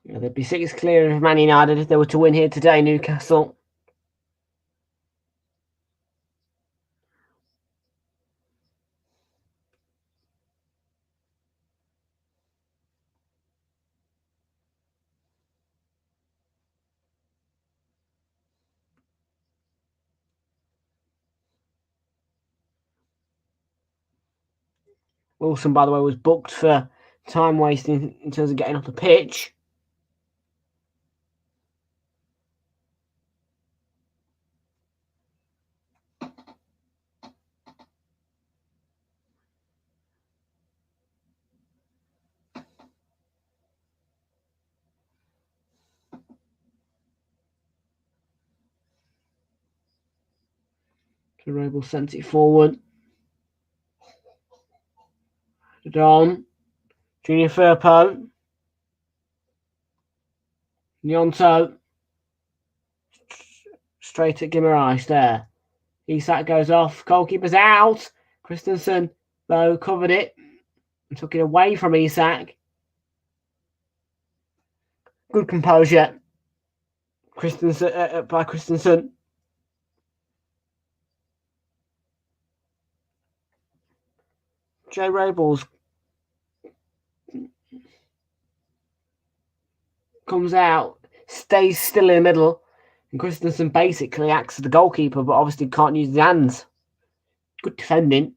Speaker 2: There'd be 6 clear of Man United if they were to win here today, Newcastle. Wilson, by the way, was booked for time wasting in terms of getting off the pitch. Robel sent it forward. Don. Junior Firpo. Nyonto. Straight at Guimaraes there. Isak goes off. Goalkeeper's out. Christensen, though, covered it and took it away from Isak. Good composure. Christensen by Christensen. Jay Robles comes out, stays still in the middle, and Christensen basically acts as the goalkeeper, but obviously can't use his hands. Good defending.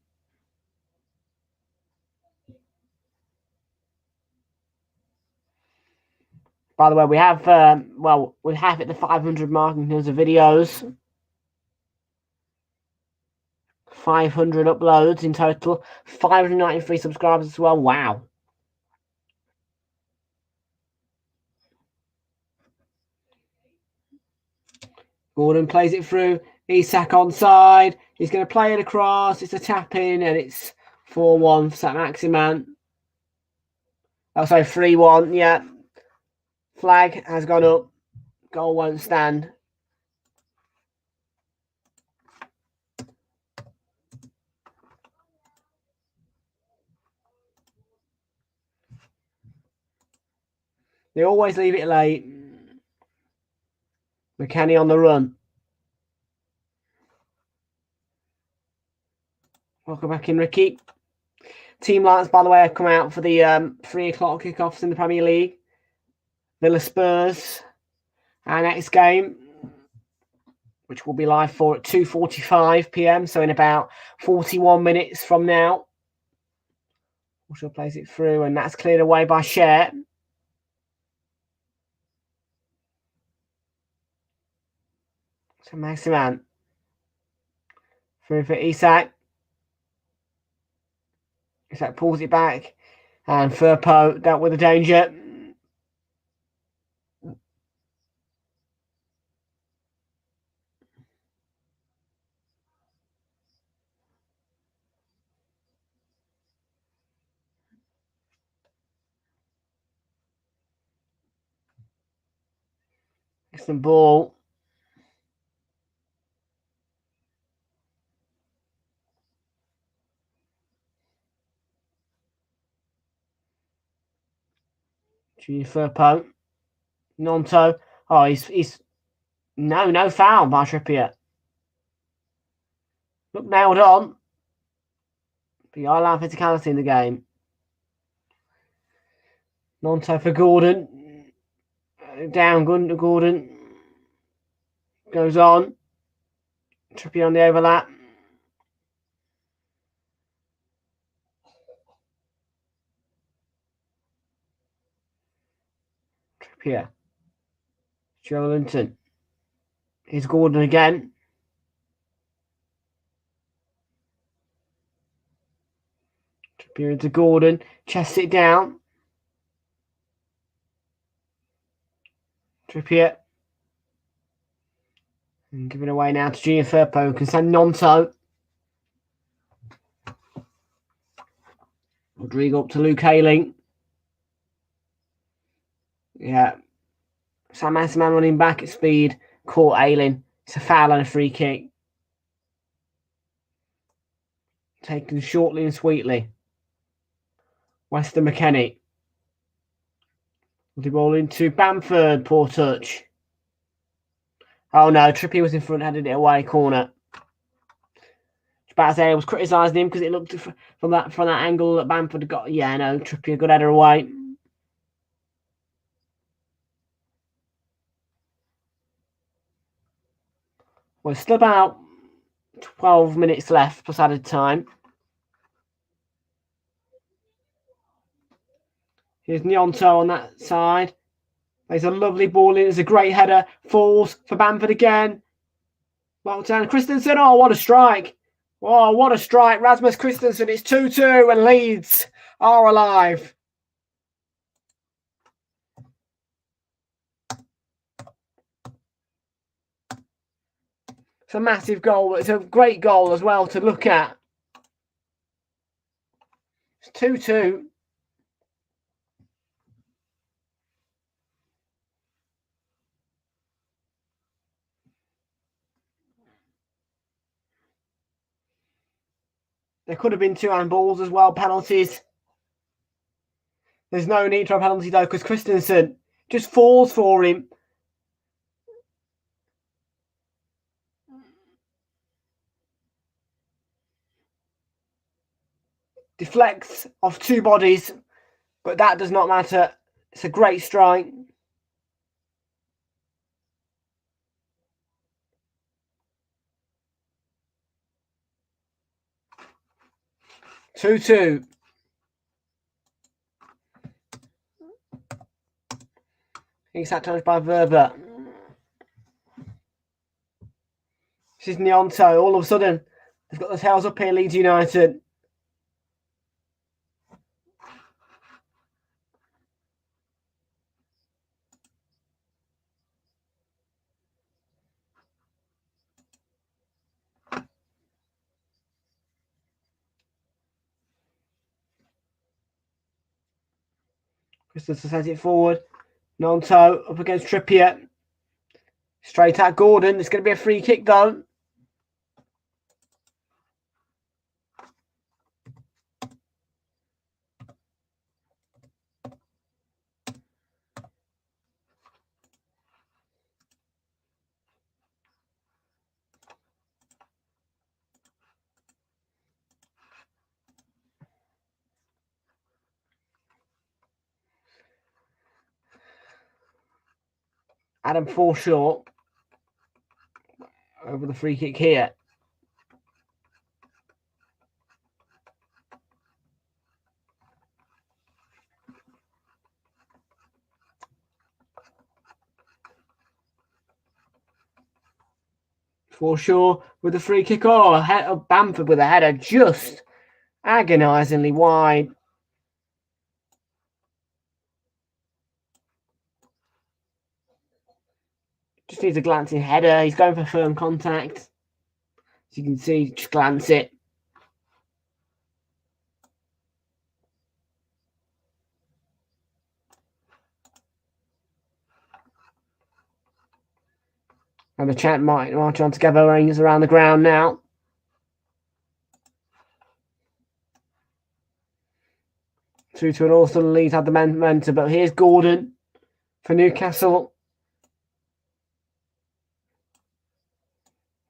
Speaker 2: By the way, we have we have hit the 500 mark in terms of videos. 500 uploads in total. 593 subscribers as well. Wow. Gordon plays it through. Isak onside. He's going to play it across. It's a tap in, and it's 4-1 for Saint-Maximin. Oh, sorry, 3-1. Yeah. Flag has gone up. Goal won't stand. They always leave it late. McKennie on the run. Welcome back in, Ricky. Team lineups, by the way, have come out for the 3 o'clock kickoffs in the Premier League. Villa Spurs. Our next game, which will be live for at 2:45 p.m. So in about 41 minutes from now. Also plays it through, and that's cleared away by Cher. So Maximan. Through for Isak. Isak pulls it back. And Firpo dealt with the danger. Excellent ball. Junior Firpo. Nonto. Oh, he's no foul by Trippier. Look, nailed on. But you are allowed physicality in the game. Nonto for Gordon. Down Gordon. Goes on. Trippier on the overlap. Trippier. Joelinton. Here's Gordon again. Trippier into Gordon. Chests it down. Trippier. And giving away now to Junior Firpo. Can send Nonto. Rodrigo up to Luke Ayling. Yeah. Sam Maximan running back at speed. Caught Ayling. It's a foul and a free kick. Taken shortly and sweetly. Weston McKennie. The ball into Bamford. Poor touch. Oh no, Trippier was in front, headed it away. Corner. Spazay was criticising him because it looked from that angle that Bamford got. Yeah, no, Trippier good header away. Well, still about 12 minutes left plus added time. Here's Nyonto on that side. There's a lovely ball in. It's a great header. Falls for Bamford again. Locked down. Christensen. Oh, what a strike. Oh, what a strike. Rasmus Christensen. It's 2-2 and Leeds are alive. It's a massive goal. It's a great goal as well to look at. It's 2-2. There could have been 2 handballs as well, penalties. There's no need for a penalty though because Christensen just falls for him. Deflects off 2 bodies, but that does not matter. It's a great strike. Two. He's that challenged by Verba. This is Nyonto. All of a sudden, they've got their tails up here, Leeds United. Christensen sends it forward. Nyonto up against Trippier. Straight at Gordon. It's going to be a free kick though. Adam Forshaw over the free kick here. Forshaw with the free kick. Oh, Bamford with a header just agonisingly wide. Just needs a glancing header. He's going for firm contact. As you can see, just glance it. And the chant might march on together, rings around the ground now. Through to an awesome lead, had the momentum, but here's Gordon for Newcastle.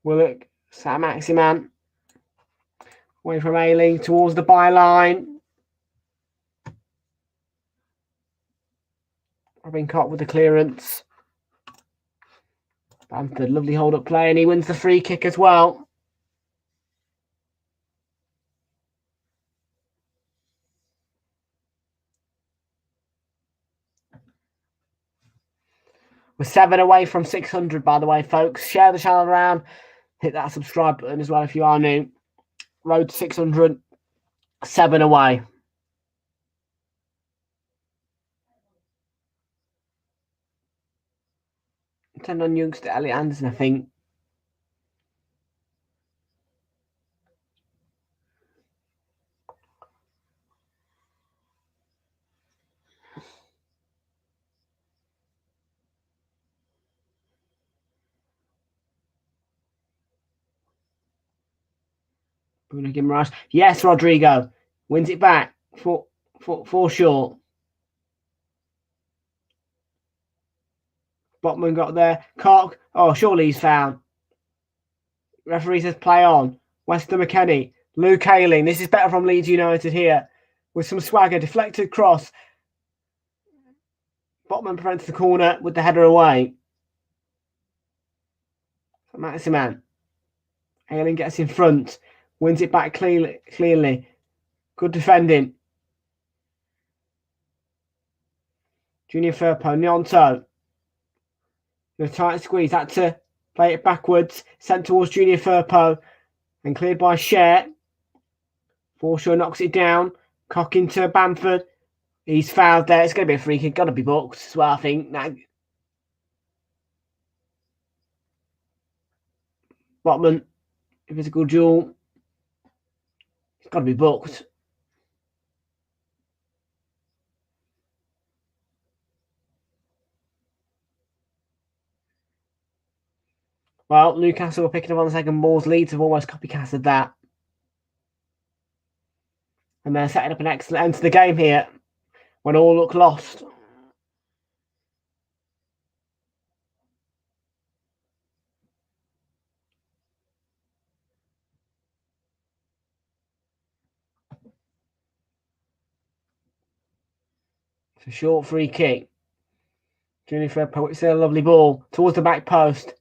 Speaker 2: Willock, Sam Maximan. Away from Ayling towards the byline. Robin Cott with the clearance. Bamford, lovely hold-up play, and he wins the free kick as well. We're 7 away from 600, by the way, folks. Share the channel around. Hit that subscribe button as well if you are new. Road to 600. 7 away. 10 on youngster Elliot Anderson, I think. Bruno Guimaraes. Yes, Rodrigo. Wins it back. For sure. Botman got there. Cock. Oh, surely he's found. Referee says play on. Weston McKennie. Luke Ayling. This is better from Leeds United here. With some swagger. Deflected cross. Botman prevents the corner with the header away. Maximan. Ayling gets in front. Wins it back cleanly. Good defending. Junior Firpo. Nyonto. The tight squeeze. Had to play it backwards. Sent towards Junior Firpo. And cleared by Share. Forshaw knocks it down. Cock into Bamford. He's fouled there. It's going to be a free kick. Got to be booked as well, I think. Now, Botman. Physical duel. It's got to be booked. Well, Newcastle were picking up on the second balls. Leeds have almost copycatted that. And they're setting up an excellent end to the game here when all look lost. It's a short free kick. Junior Firpo, it's a lovely ball towards the back post.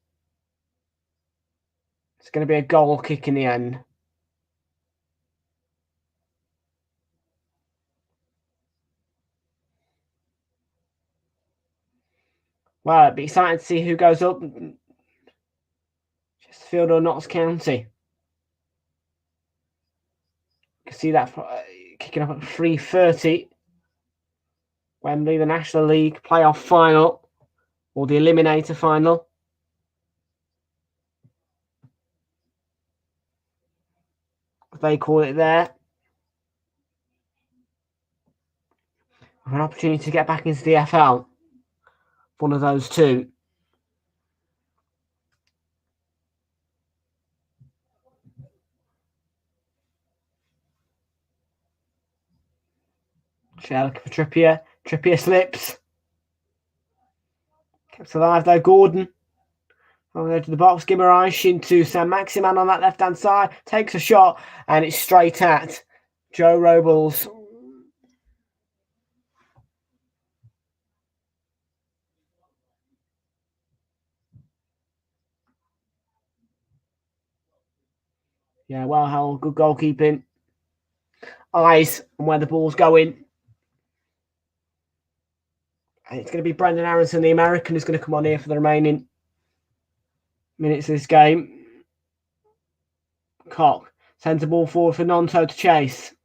Speaker 2: It's going to be a goal kick in the end. Well, it'd be exciting to see who goes up. Chesterfield or Notts County. You can see that kicking off at 3:30. Wembley, the National League playoff final or the Eliminator final. They call it there. An opportunity to get back into the FL. One of those two. Looking for Trippier. Trippier slips. Kept alive though, Gordon. Over to the box. Guimaraes into Sam Maximan on that left-hand side. Takes a shot and it's straight at Joe Robles. Yeah, well held. Good goalkeeping. Eyes on where the ball's going. And it's going to be Brendan Aronson, the American, who's going to come on here for the remaining minutes of this game. Cock sends the ball forward for Nonto to chase.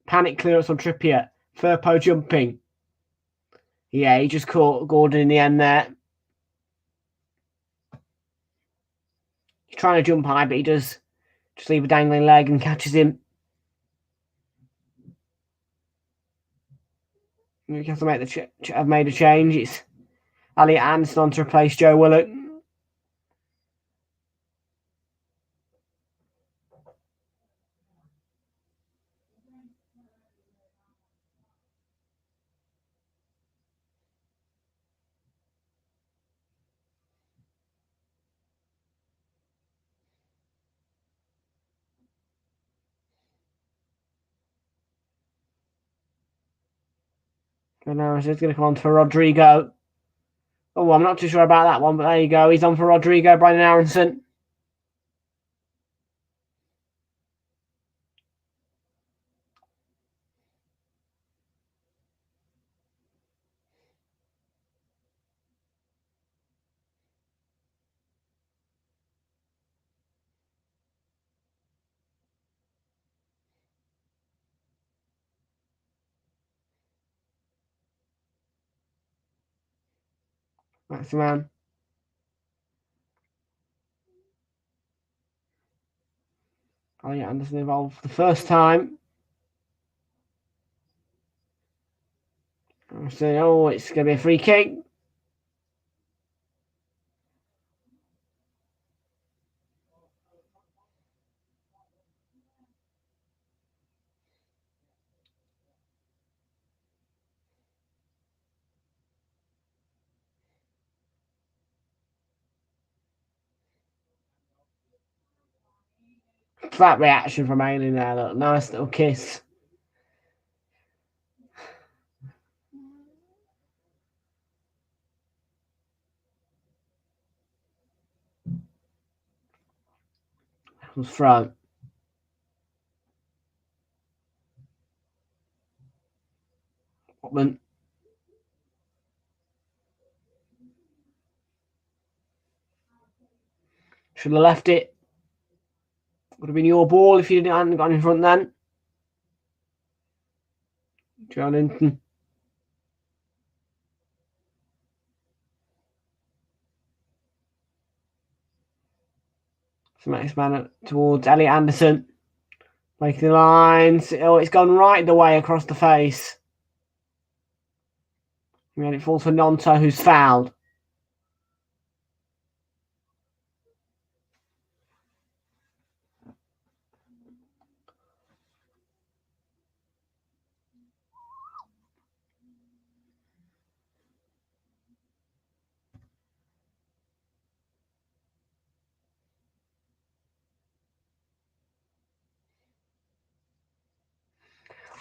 Speaker 2: Panic clearance on Trippier. Firpo jumping. Yeah, he just caught Gordon in the end there. He's trying to jump high, but he does just leave a dangling leg and catches him. Newcastle have made a change. It's Elliot Anderson on to replace Joe Willock. And now it's going to come on for Rodrigo. Oh, I'm not too sure about that one, but there you go. He's on for Rodrigo, Brandon Aronson. That's the man. Oh yeah, Anderson involved for the first time. Oh, it's going to be a free kick. That reaction from Ailing there, look, nice little kiss. Was thrown. Botman. Should have left it. Would have been your ball if you hadn't gone in front then. Joe Linton. So next man towards Elliot Anderson. Making the lines. Oh, it's gone right the way across the face. And it falls for Nonto, who's fouled.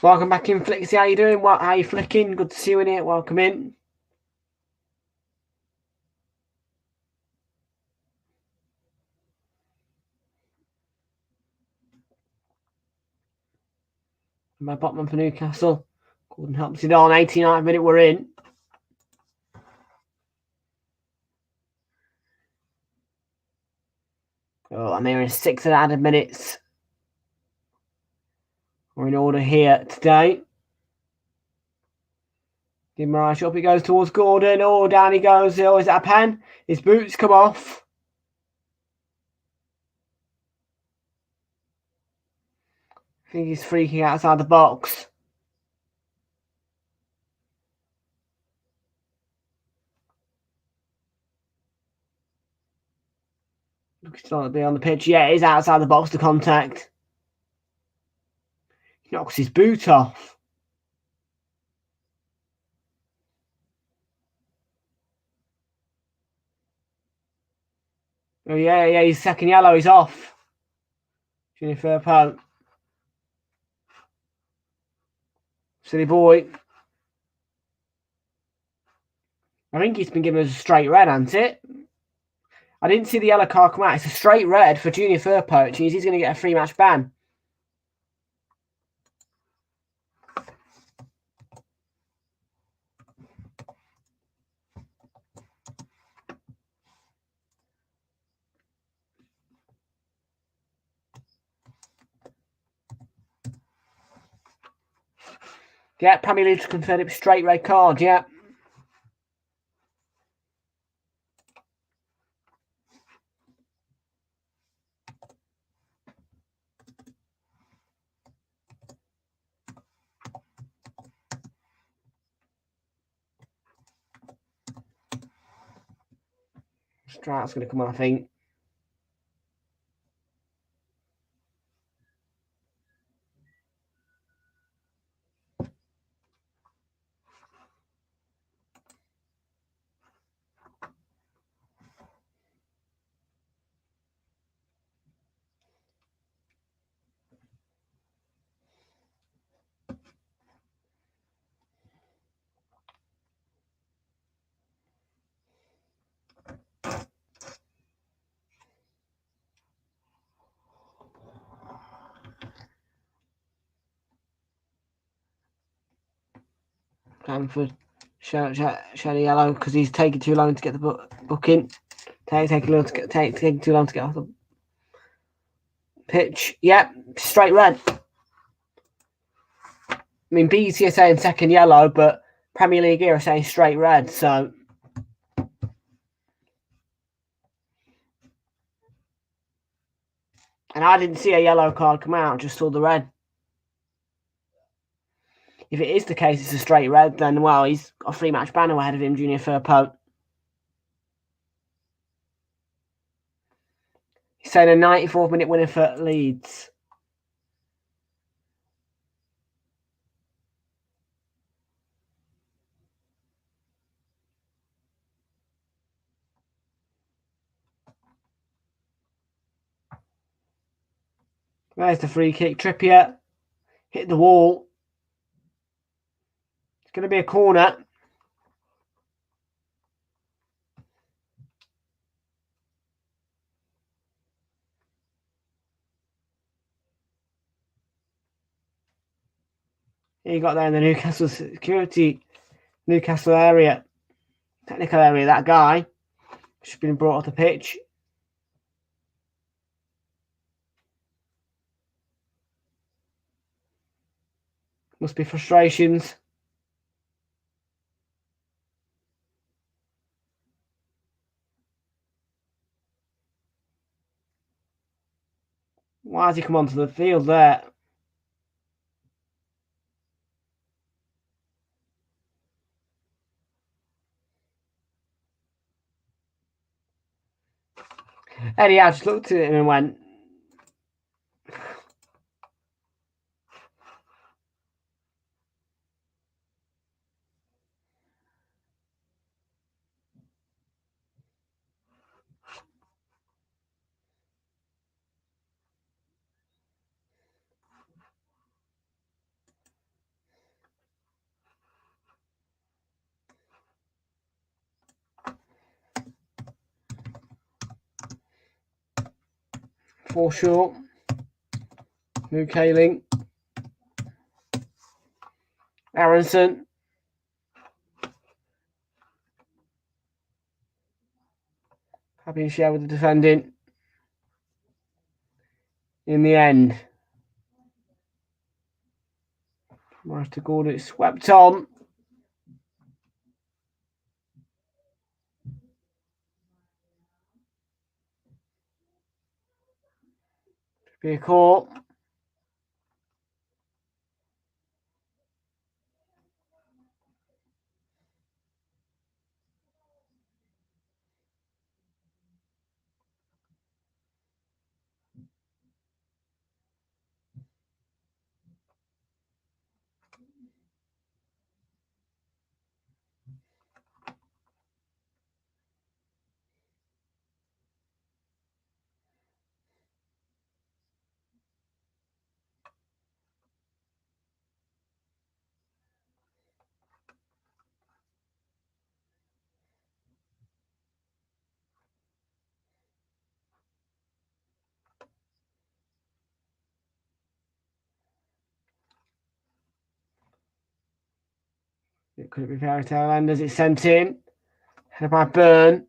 Speaker 2: Welcome back in, Flixie. How you doing? How are you flicking? Good to see you in here. Welcome in. My Botman for Newcastle. Gordon helps it on. 89th minute, we're in. Oh, I'm here in 6 added minutes. We're in order here today. Mirage up, he goes towards Gordon. Oh, down he goes. Oh, is that a pen? His boots come off. I think he's freaking outside the box. Looks still to be on the pitch. Yeah, he's outside the box to contact. He knocks his boot off. Oh, yeah, he's second yellow. He's off. Junior Firpo. Silly boy. I think he's been given a straight red, hasn't it? I didn't see the yellow card come out. It's a straight red for Junior Firpo, which means he's going to get a 3-match ban. Yeah, Premier League confirmed it was straight red card, yeah. Strout's going to come on, I think. Bamford show the yellow because he's taking too long to get the booking. Taking too long to get off the pitch. Yep, straight red. I mean, BT are saying second yellow, but Premier League here are saying straight red. So, and I didn't see a yellow card come out; just saw the red. If it is the case, it's a straight red. Then, well, he's got a 3-match ban ahead of him, Junior Firpo. He's saying a 94th-minute winner for Leeds. There's the free kick. Trippier hit the wall. It's going to be a corner. He got there in the Newcastle area, technical area. That guy just been brought off the pitch. Must be frustrations. Why has he come onto the field there? Anyhow, I just looked at him and went, for sure. Mukaling. Aronson. Happy to share with the defending. In the end, Morris to Gordon, it's swept on. Be a call. It could be Fairy Tale Enders. It's sent in. Headed by Byrne.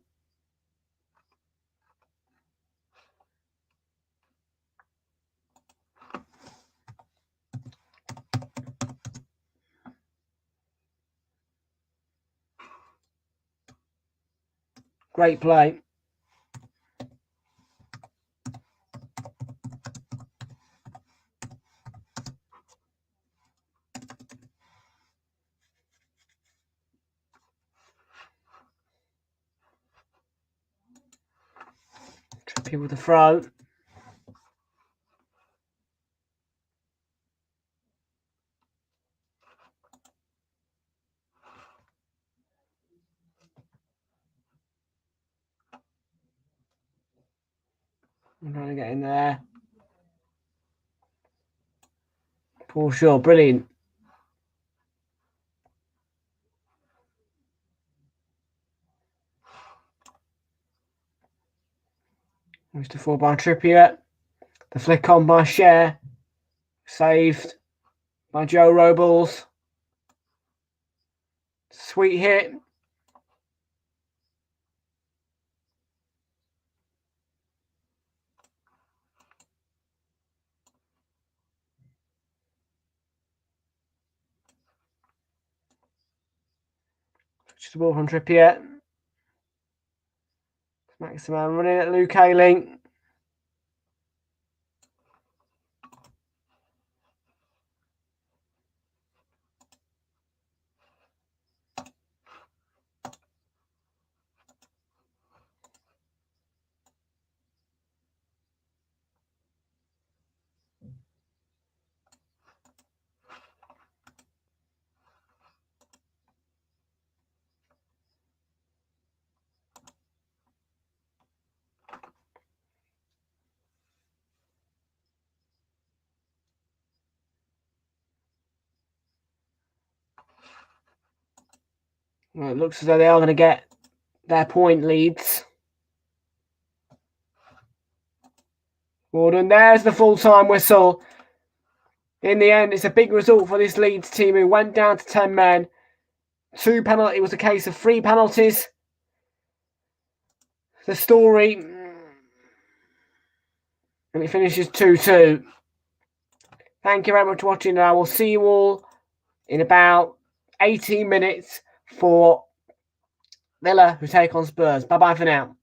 Speaker 2: Great play. Trippier with the throw. I'm trying to get in there. Paul Shaw, brilliant. Moves to 4 by Trippier. The flick on by Cher. Saved by Joe Robles. Sweet hit. Just a ball from Trippier. Maximan running at Luke Ayling. Well, it looks as though they are going to get their point, Leeds. Gordon, there's the full-time whistle. In the end, it's a big result for this Leeds team who went down to 10 men. It was a case of 3 penalties. The story, and it finishes 2-2. Thank you very much for watching, and I will see you all in about 18 minutes for Villa, who take on Spurs. Bye-bye for now.